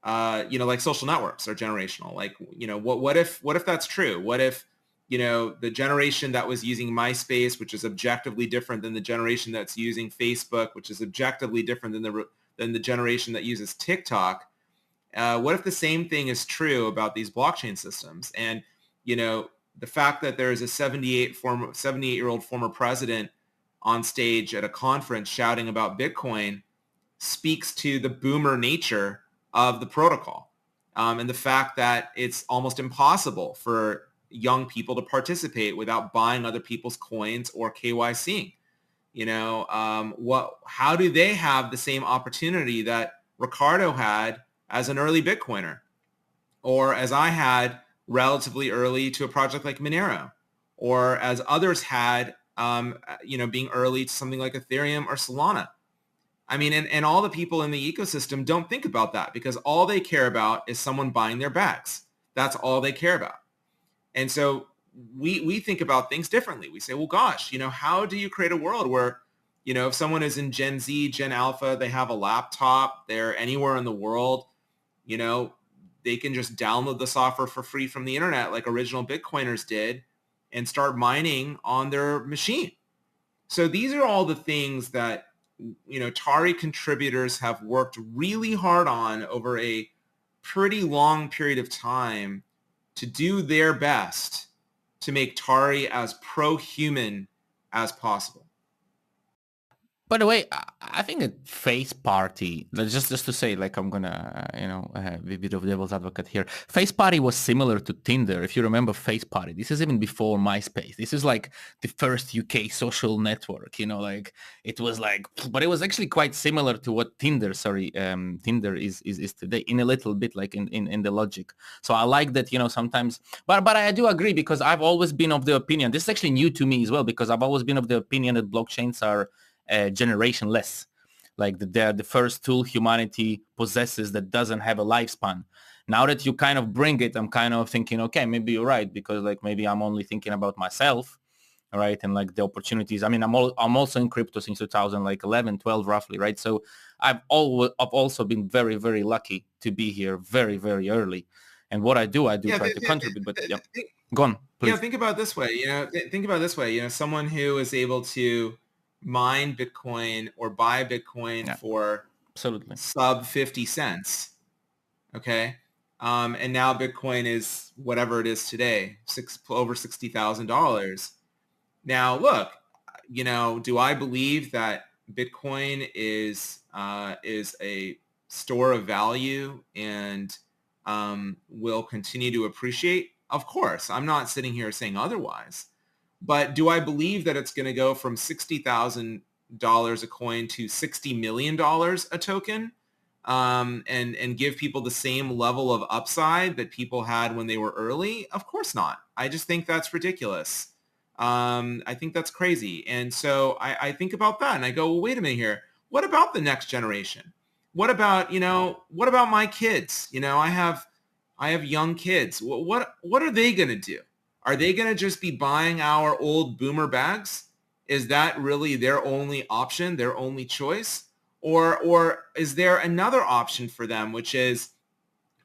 B: like social networks are generational? Like, what if that's true? What if, the generation that was using MySpace, which is objectively different than the generation that's using Facebook, which is objectively different than the generation that uses TikTok. What if the same thing is true about these blockchain systems? And, the fact that there is a 78-year-old former president on stage at a conference shouting about Bitcoin speaks to the boomer nature of the protocol, and the fact that it's almost impossible for young people to participate without buying other people's coins or KYCing. How do they have the same opportunity that Riccardo had as an early Bitcoiner, or as I had relatively early to a project like Monero, or as others had, being early to something like Ethereum or Solana? I mean, and all the people in the ecosystem don't think about that, because all they care about is someone buying their bags. That's all they care about. And so we think about things differently. We say, well, gosh, how do you create a world where, if someone is in Gen Z, Gen Alpha, they have a laptop, they're anywhere in the world, they can just download the software for free from the internet like original Bitcoiners did and start mining on their machine. So these are all the things that, Tari contributors have worked really hard on over a pretty long period of time to do their best to make Tari as pro-human as possible.
A: By the way, I think that Face Party, just to say, like, I'm gonna, be a bit of devil's advocate here. Face Party was similar to Tinder. If you remember Face Party, this is even before MySpace. This is like the first UK social network, like it was like, but it was actually quite similar to what Tinder is today, in a little bit, like in the logic. So I like that, sometimes, but I do agree, because I've always been of the opinion, this is actually new to me as well, because I've always been of the opinion that blockchains are generationless, like they're the first tool humanity possesses that doesn't have a lifespan. Now that you kind of bring it, I'm kind of thinking, okay, maybe you're right, because like maybe I'm only thinking about myself, right? And like the opportunities. I mean, I'm also in crypto since 2011, 12 roughly, right? So I've also been very, very lucky to be here very, very early. And what I do try to contribute. But yeah, go on, please.
B: Yeah, think about it this way. Someone who is able to mine Bitcoin or buy Bitcoin for
A: absolutely
B: sub 50 cents. Okay. And now Bitcoin is whatever it is today, over $60,000. Now, look, do I believe that Bitcoin is a store of value and will continue to appreciate? Of course, I'm not sitting here saying otherwise. But do I believe that it's going to go from $60,000 a coin to $60 million a token, and give people the same level of upside that people had when they were early? Of course not. I just think that's ridiculous. I think that's crazy. And so I think about that and I go, well, wait a minute here. What about the next generation? What about my kids? I have young kids. What are they going to do? Are they going to just be buying our old boomer bags? Is that really their only option, their only choice? Or is there another option for them, which is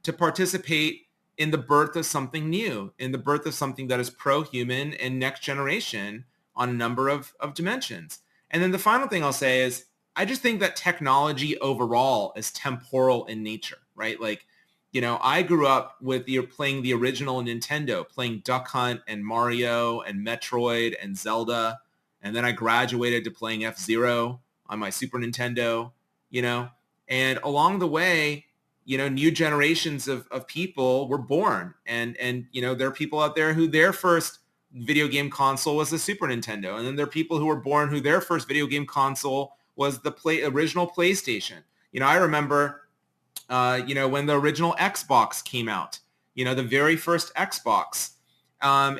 B: to participate in the birth of something new, in the birth of something that is pro-human and next generation on a number of dimensions? And then the final thing I'll say is, I just think that technology overall is temporal in nature, right? Like, I grew up with playing the original Nintendo, playing Duck Hunt and Mario and Metroid and Zelda. And then I graduated to playing F-Zero on my Super Nintendo, and along the way, new generations of people were born. And there are people out there who their first video game console was the Super Nintendo. And then there are people who were born who their first video game console was the original PlayStation. I remember, when the original Xbox came out, the very first Xbox. Are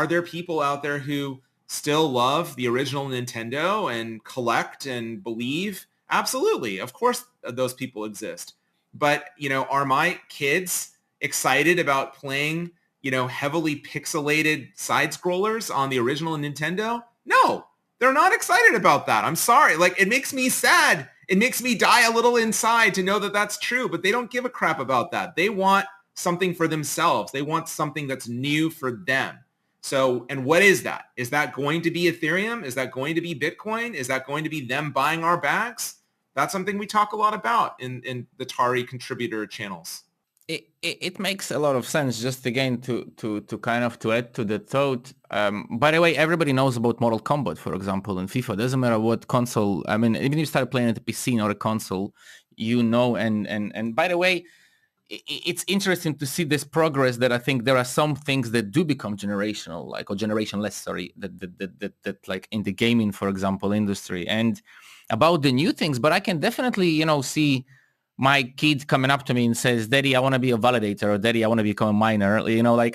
B: there people out there who still love the original Nintendo and collect and believe? Absolutely. Of course, those people exist. But, are my kids excited about playing, heavily pixelated side scrollers on the original Nintendo? No, they're not excited about that. I'm sorry. Like, it makes me sad. It makes me die a little inside to know that that's true, but they don't give a crap about that. They want something for themselves. They want something that's new for them. So, and what is that? Is that going to be Ethereum? Is that going to be Bitcoin? Is that going to be them buying our bags? That's something we talk a lot about in the Tari contributor channels.
A: It makes a lot of sense. Just again to kind of to add to the thought. By the way, everybody knows about Mortal Kombat, for example, in FIFA. Doesn't matter what console. I mean, even if you start playing at a PC or a console, And by the way, it's interesting to see this progress. That I think there are some things that do become generational, or generationless. Sorry, that like in the gaming, for example, industry, and about the new things. But I can definitely see my kid coming up to me and says, "Daddy, I want to be a validator," or "Daddy, I want to become a miner."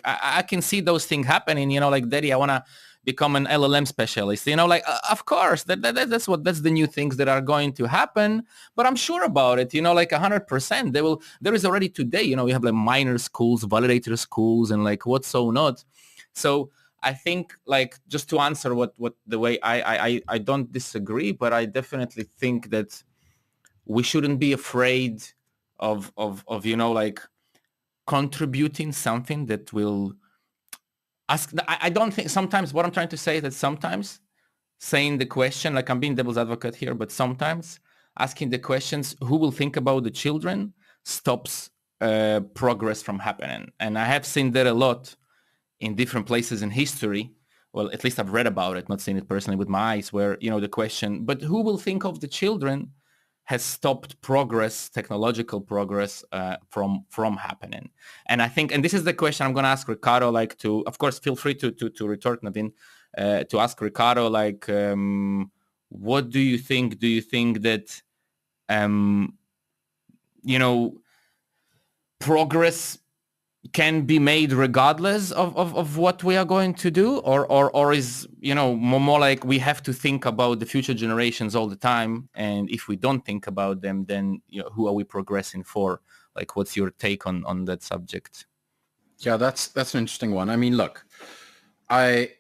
A: I can see those things happening. Like, "Daddy, I want to become an LLM specialist." Of course, that's the new things that are going to happen. But I'm sure about it. 100%. There is already today. We have like miner schools, validator schools, and like what's so not. So I think just to answer what the way I don't disagree, but I definitely think that we shouldn't be afraid of contributing something that will ask. I don't think sometimes what I'm trying to say is that sometimes saying the question, I'm being devil's advocate here, but sometimes asking the questions, who will think about the children, stops progress from happening. And I have seen that a lot in different places in history. Well, at least I've read about it, not seen it personally with my eyes, where, the question, but who will think of the children, has stopped progress, technological progress, from happening. And I think, and this is the question I'm going to ask Riccardo, of course, feel free to retort, Naveen, to ask Riccardo, what do you think? Do you think that, progress can be made regardless of what we are going to do, or is more like we have to think about the future generations all the time, and if we don't think about them, then who are we progressing for? What's your take on that subject?
C: Yeah, that's an interesting one. I mean, look, I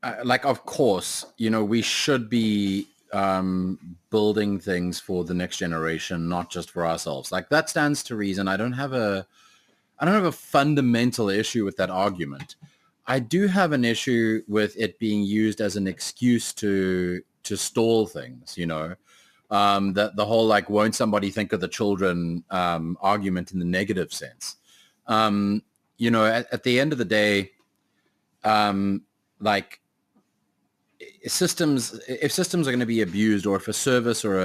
C: of course, we should be building things for the next generation, not just for ourselves. That stands to reason. I don't have a fundamental issue with that argument. I do have an issue with it being used as an excuse to stall things, the whole won't somebody think of the children argument in the negative sense. At the end of the day, if systems are going to be abused, or if a service or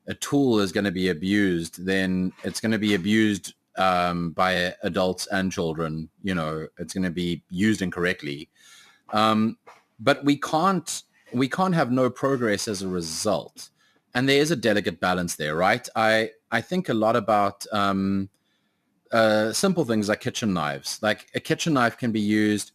C: a tool is going to be abused, then it's going to be abused by adults and children. It's going to be used incorrectly. But we can't have no progress as a result. And there is a delicate balance there, right? I think a lot about simple things like kitchen knives. Like, a kitchen knife can be used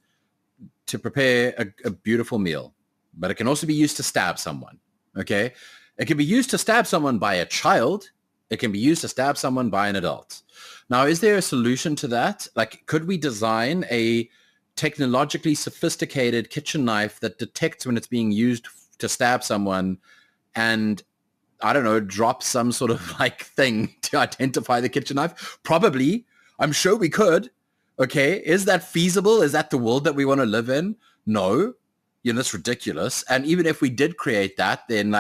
C: to prepare a beautiful meal, but it can also be used to stab someone. Okay? It can be used to stab someone by a child. It can be used to stab someone by an adult. Now, is there a solution to that? Could we design a technologically sophisticated kitchen knife that detects when it's being used to stab someone and, I don't know, drop some sort of thing to identify the kitchen knife? Probably. I'm sure we could. Okay. Is that feasible? Is that the world that we want to live in? No. That's ridiculous. And even if we did create that, then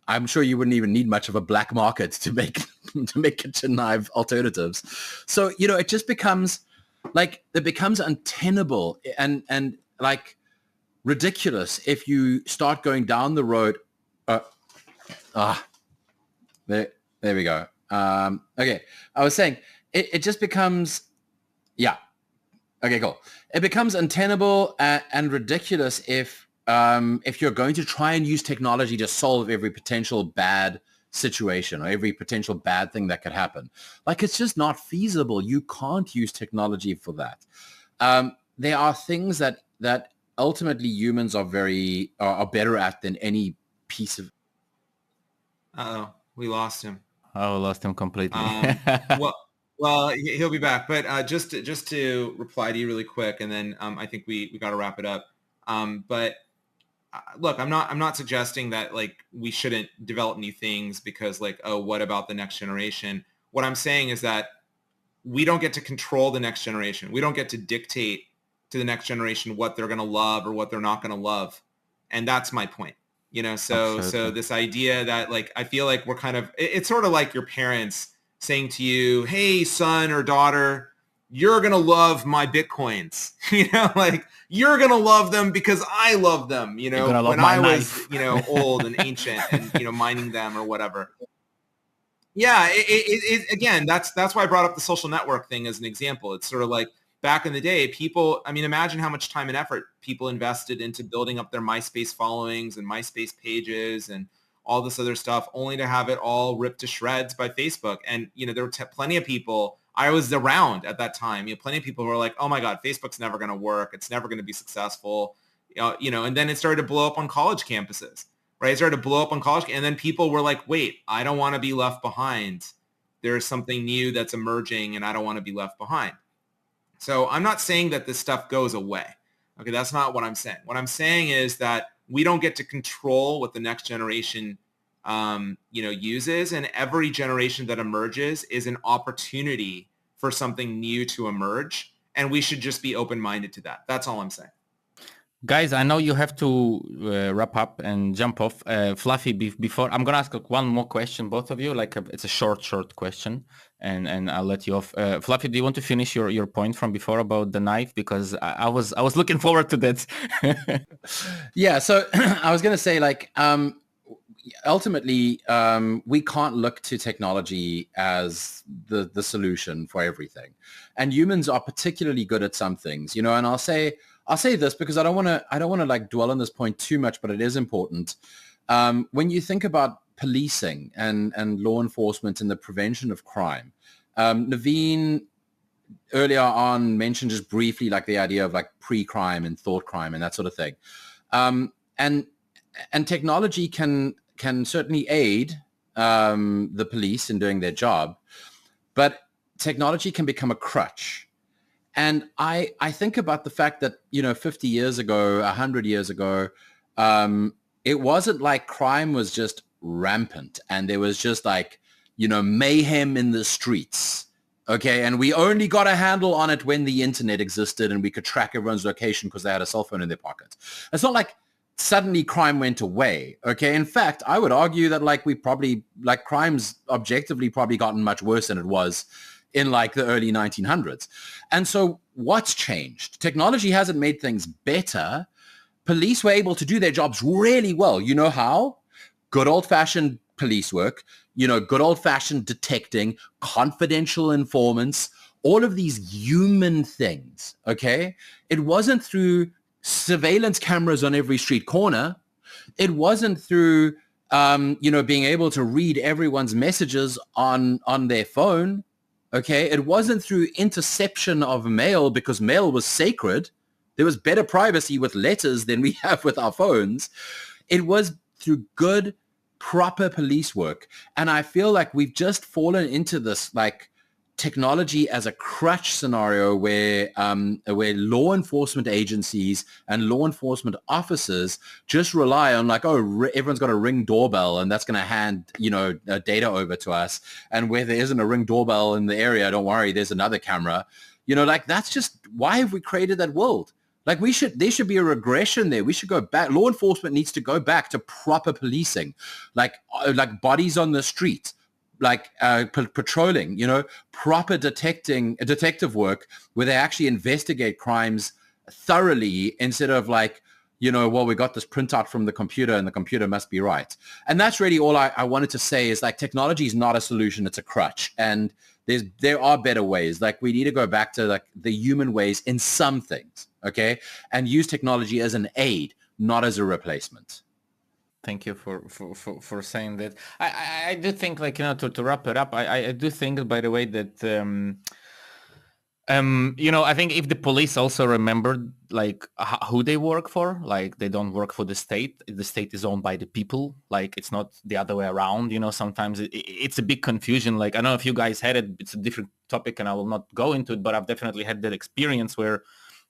C: I'm sure you wouldn't even need much of a black market to make kitchen knife alternatives. So, it just becomes untenable and ridiculous if you start going down the road. There we go. Okay. I was saying it just becomes, yeah. Okay, cool. It becomes untenable and ridiculous if you're going to try and use technology to solve every potential bad situation or every potential bad thing that could happen. Like, it's just not feasible. You can't use technology for that. There are things that ultimately humans are better at than any piece of.
B: Uh-oh, we lost him.
A: Oh, lost him completely.
B: Well, he'll be back. But just to reply to you really quick, and then I think we got to wrap it up. But look, I'm not suggesting that like we shouldn't develop new things because like, oh, what about the next generation? What I'm saying is that we don't get to control the next generation. We don't get to dictate to the next generation what they're going to love or what they're not going to love. And that's my point. So this idea that like, I feel like we're kind of, it's sort of like your parents saying to you, hey, son or daughter, you're going to love my Bitcoins, like you're going to love them because I love them, when I was, old and ancient and, mining them or whatever. Yeah. Again, that's why I brought up the social network thing as an example. It's sort of like back in the day, people, imagine how much time and effort people invested into building up their MySpace followings and MySpace pages and all this other stuff, only to have it all ripped to shreds by Facebook. And, there were plenty of people, I was around at that time, plenty of people who were like, oh my God, Facebook's never going to work. It's never going to be successful. And then it started to blow up on college campuses, right? It started to blow up on college. And then people were like, wait, I don't want to be left behind. There's something new that's emerging and I don't want to be left behind. So I'm not saying that this stuff goes away. Okay, that's not what I'm saying. What I'm saying is that we don't get to control what the next generation, uses, and every generation that emerges is an opportunity for something new to emerge, and we should just be open-minded to that. That's all I'm saying.
A: Guys, I know you have to wrap up and jump off. Fluffy, before I'm gonna ask one more question, both of you. It's a short question, and I'll let you off. Fluffy, do you want to finish your point from before about the knife? Because I was looking forward to that.
C: Yeah. So I was gonna say ultimately we can't look to technology as the solution for everything, and humans are particularly good at some things. And I'll say this because I don't want to like dwell on this point too much, but it is important. When you think about policing and law enforcement and the prevention of crime, Naveen earlier on mentioned just briefly like the idea of like pre-crime and thought crime and that sort of thing. And technology can certainly aid the police in doing their job, but technology can become a crutch. And I think about the fact that, 50 years ago, 100 years ago, it wasn't like crime was just rampant and there was just like, mayhem in the streets. Okay. And we only got a handle on it when the internet existed and we could track everyone's location because they had a cell phone in their pocket. It's not like suddenly crime went away. Okay. In fact, I would argue that crime's objectively probably gotten much worse than it was in like the early 1900s. And so what's changed? Technology hasn't made things better. Police were able to do their jobs really well. You know how? Good old-fashioned police work, good old-fashioned detecting, confidential informants, all of these human things, okay? It wasn't through surveillance cameras on every street corner. It wasn't through, being able to read everyone's messages on their phone. Okay, it wasn't through interception of mail because mail was sacred. There was better privacy with letters than we have with our phones. It was through good, proper police work. And I feel like we've just fallen into this like technology as a crutch scenario where law enforcement agencies and law enforcement officers just rely on like, everyone's got a Ring doorbell and that's going to hand, data over to us. And where there isn't a Ring doorbell in the area, don't worry, there's another camera. That's just, why have we created that world? Like there should be a regression there. We should go back. Law enforcement needs to go back to proper policing, like bodies on the street, like patrolling, proper detective work where they actually investigate crimes thoroughly instead of like, well, we got this printout from the computer and the computer must be right. And that's really all I wanted to say is like technology is not a solution, it's a crutch. And there are better ways. Like we need to go back to like the human ways in some things, okay? And use technology as an aid, not as a replacement.
A: Thank you for saying that. I do think, like, to wrap it up, I do think, by the way, that I think if the police also remembered like who they work for, like they don't work for the state is owned by the people, like it's not the other way around. Sometimes it's a big confusion. Like I don't know if you guys had it, it's a different topic and I will not go into it, but I've definitely had that experience where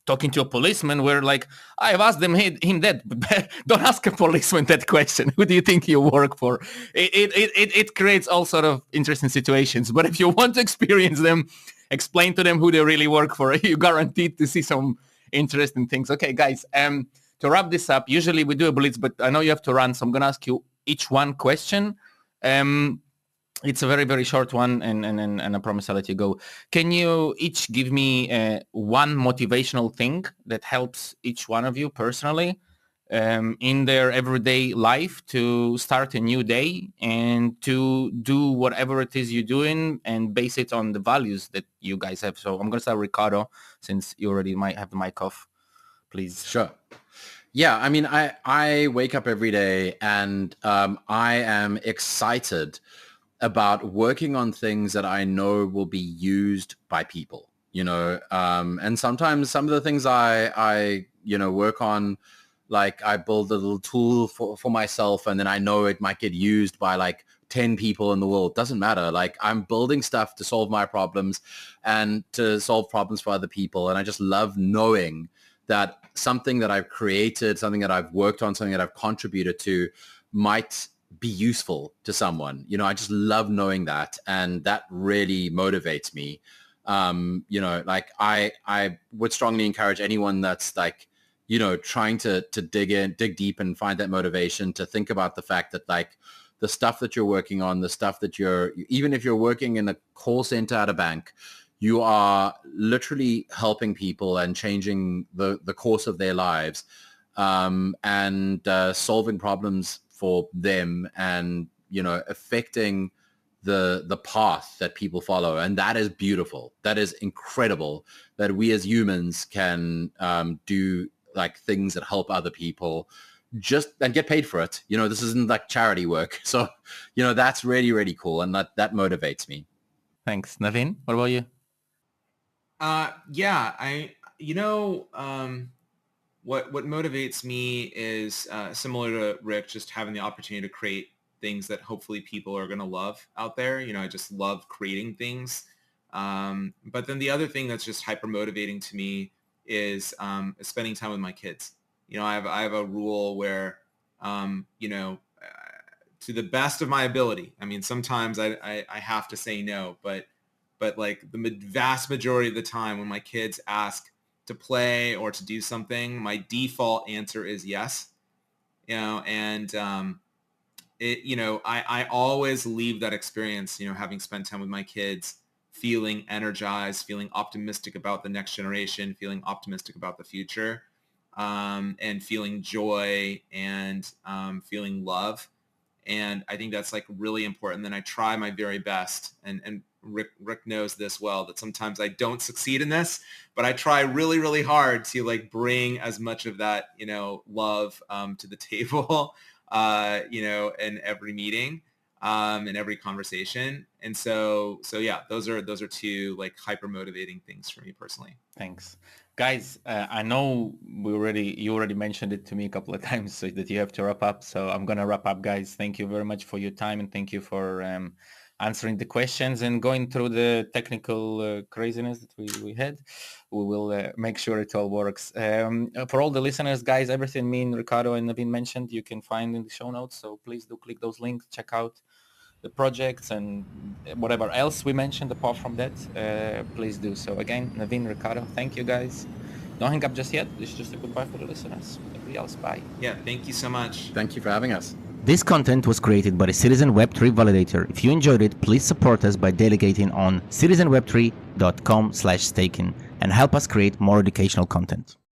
A: talking to a policeman where like I've asked him that, don't ask a policeman that question. Who do you think you work for? It creates all sort of interesting situations. But if you want to experience them, explain to them who they really work for. You're guaranteed to see some interesting things. Okay, guys, to wrap this up, usually we do a blitz, but I know you have to run, so I'm going to ask you each one question. It's a very, very short one, and I promise I'll let you go. Can you each give me one motivational thing that helps each one of you personally in their everyday life to start a new day and to do whatever it is you're doing and base it on the values that you guys have? So I'm going to start with Riccardo, since you already might have the mic off. Please.
C: Sure. Yeah, I mean, I wake up every day and I am excited about working on things that I know will be used by people, and sometimes some of the things I work on, like I build a little tool for myself and then I know it might get used by like 10 people in the world. Doesn't matter. Like I'm building stuff to solve my problems and to solve problems for other people. And I just love knowing that something that I've created, something that I've worked on, something that I've contributed to might be useful to someone. I just love knowing that. And that really motivates me. Like I would strongly encourage anyone that's like, trying to dig deep and find that motivation to think about the fact that like the stuff that you're working on, the stuff that even if you're working in a call center at a bank, you are literally helping people and changing the course of their lives, and solving problems for them and, affecting the path that people follow. And that is beautiful. That is incredible that we as humans can do like things that help other people and get paid for it. This isn't like charity work. So, that's really, really cool. And that motivates me.
A: Thanks. Naveen, what about you?
B: What motivates me is similar to Rick, just having the opportunity to create things that hopefully people are going to love out there. I just love creating things. But then the other thing that's just hyper motivating to me is spending time with my kids. I have a rule where, to the best of my ability, I mean, sometimes I have to say no, but like the vast majority of the time when my kids ask to play or to do something, my default answer is yes. And I always leave that experience, having spent time with my kids, feeling energized, feeling optimistic about the next generation, feeling optimistic about the future, and feeling joy and feeling love. And I think that's like really important. Then I try my very best, and Rick knows this well, that sometimes I don't succeed in this, but I try really, really hard to like bring as much of that, love to the table, in every meeting, in every conversation. And so yeah, those are two like hyper motivating things for me personally.
A: Thanks. Guys, I know you already mentioned it to me a couple of times, so that you have to wrap up. So I'm going to wrap up, guys. Thank you very much for your time, and thank you for answering the questions and going through the technical craziness that we had. We will make sure it all works. For all the listeners, guys, everything me and Riccardo and Naveen mentioned, you can find in the show notes. So please do click those links, check out the projects and whatever else we mentioned apart from that, please do. So again, Naveen, Riccardo, thank you guys. Don't hang up just yet. This is just a goodbye for the listeners. Everybody else, bye.
B: Yeah, thank you so much.
C: Thank you for having us.
A: This content was created by the Citizen Web3 Validator. If you enjoyed it, please support us by delegating on citizenweb3.com/staking and help us create more educational content.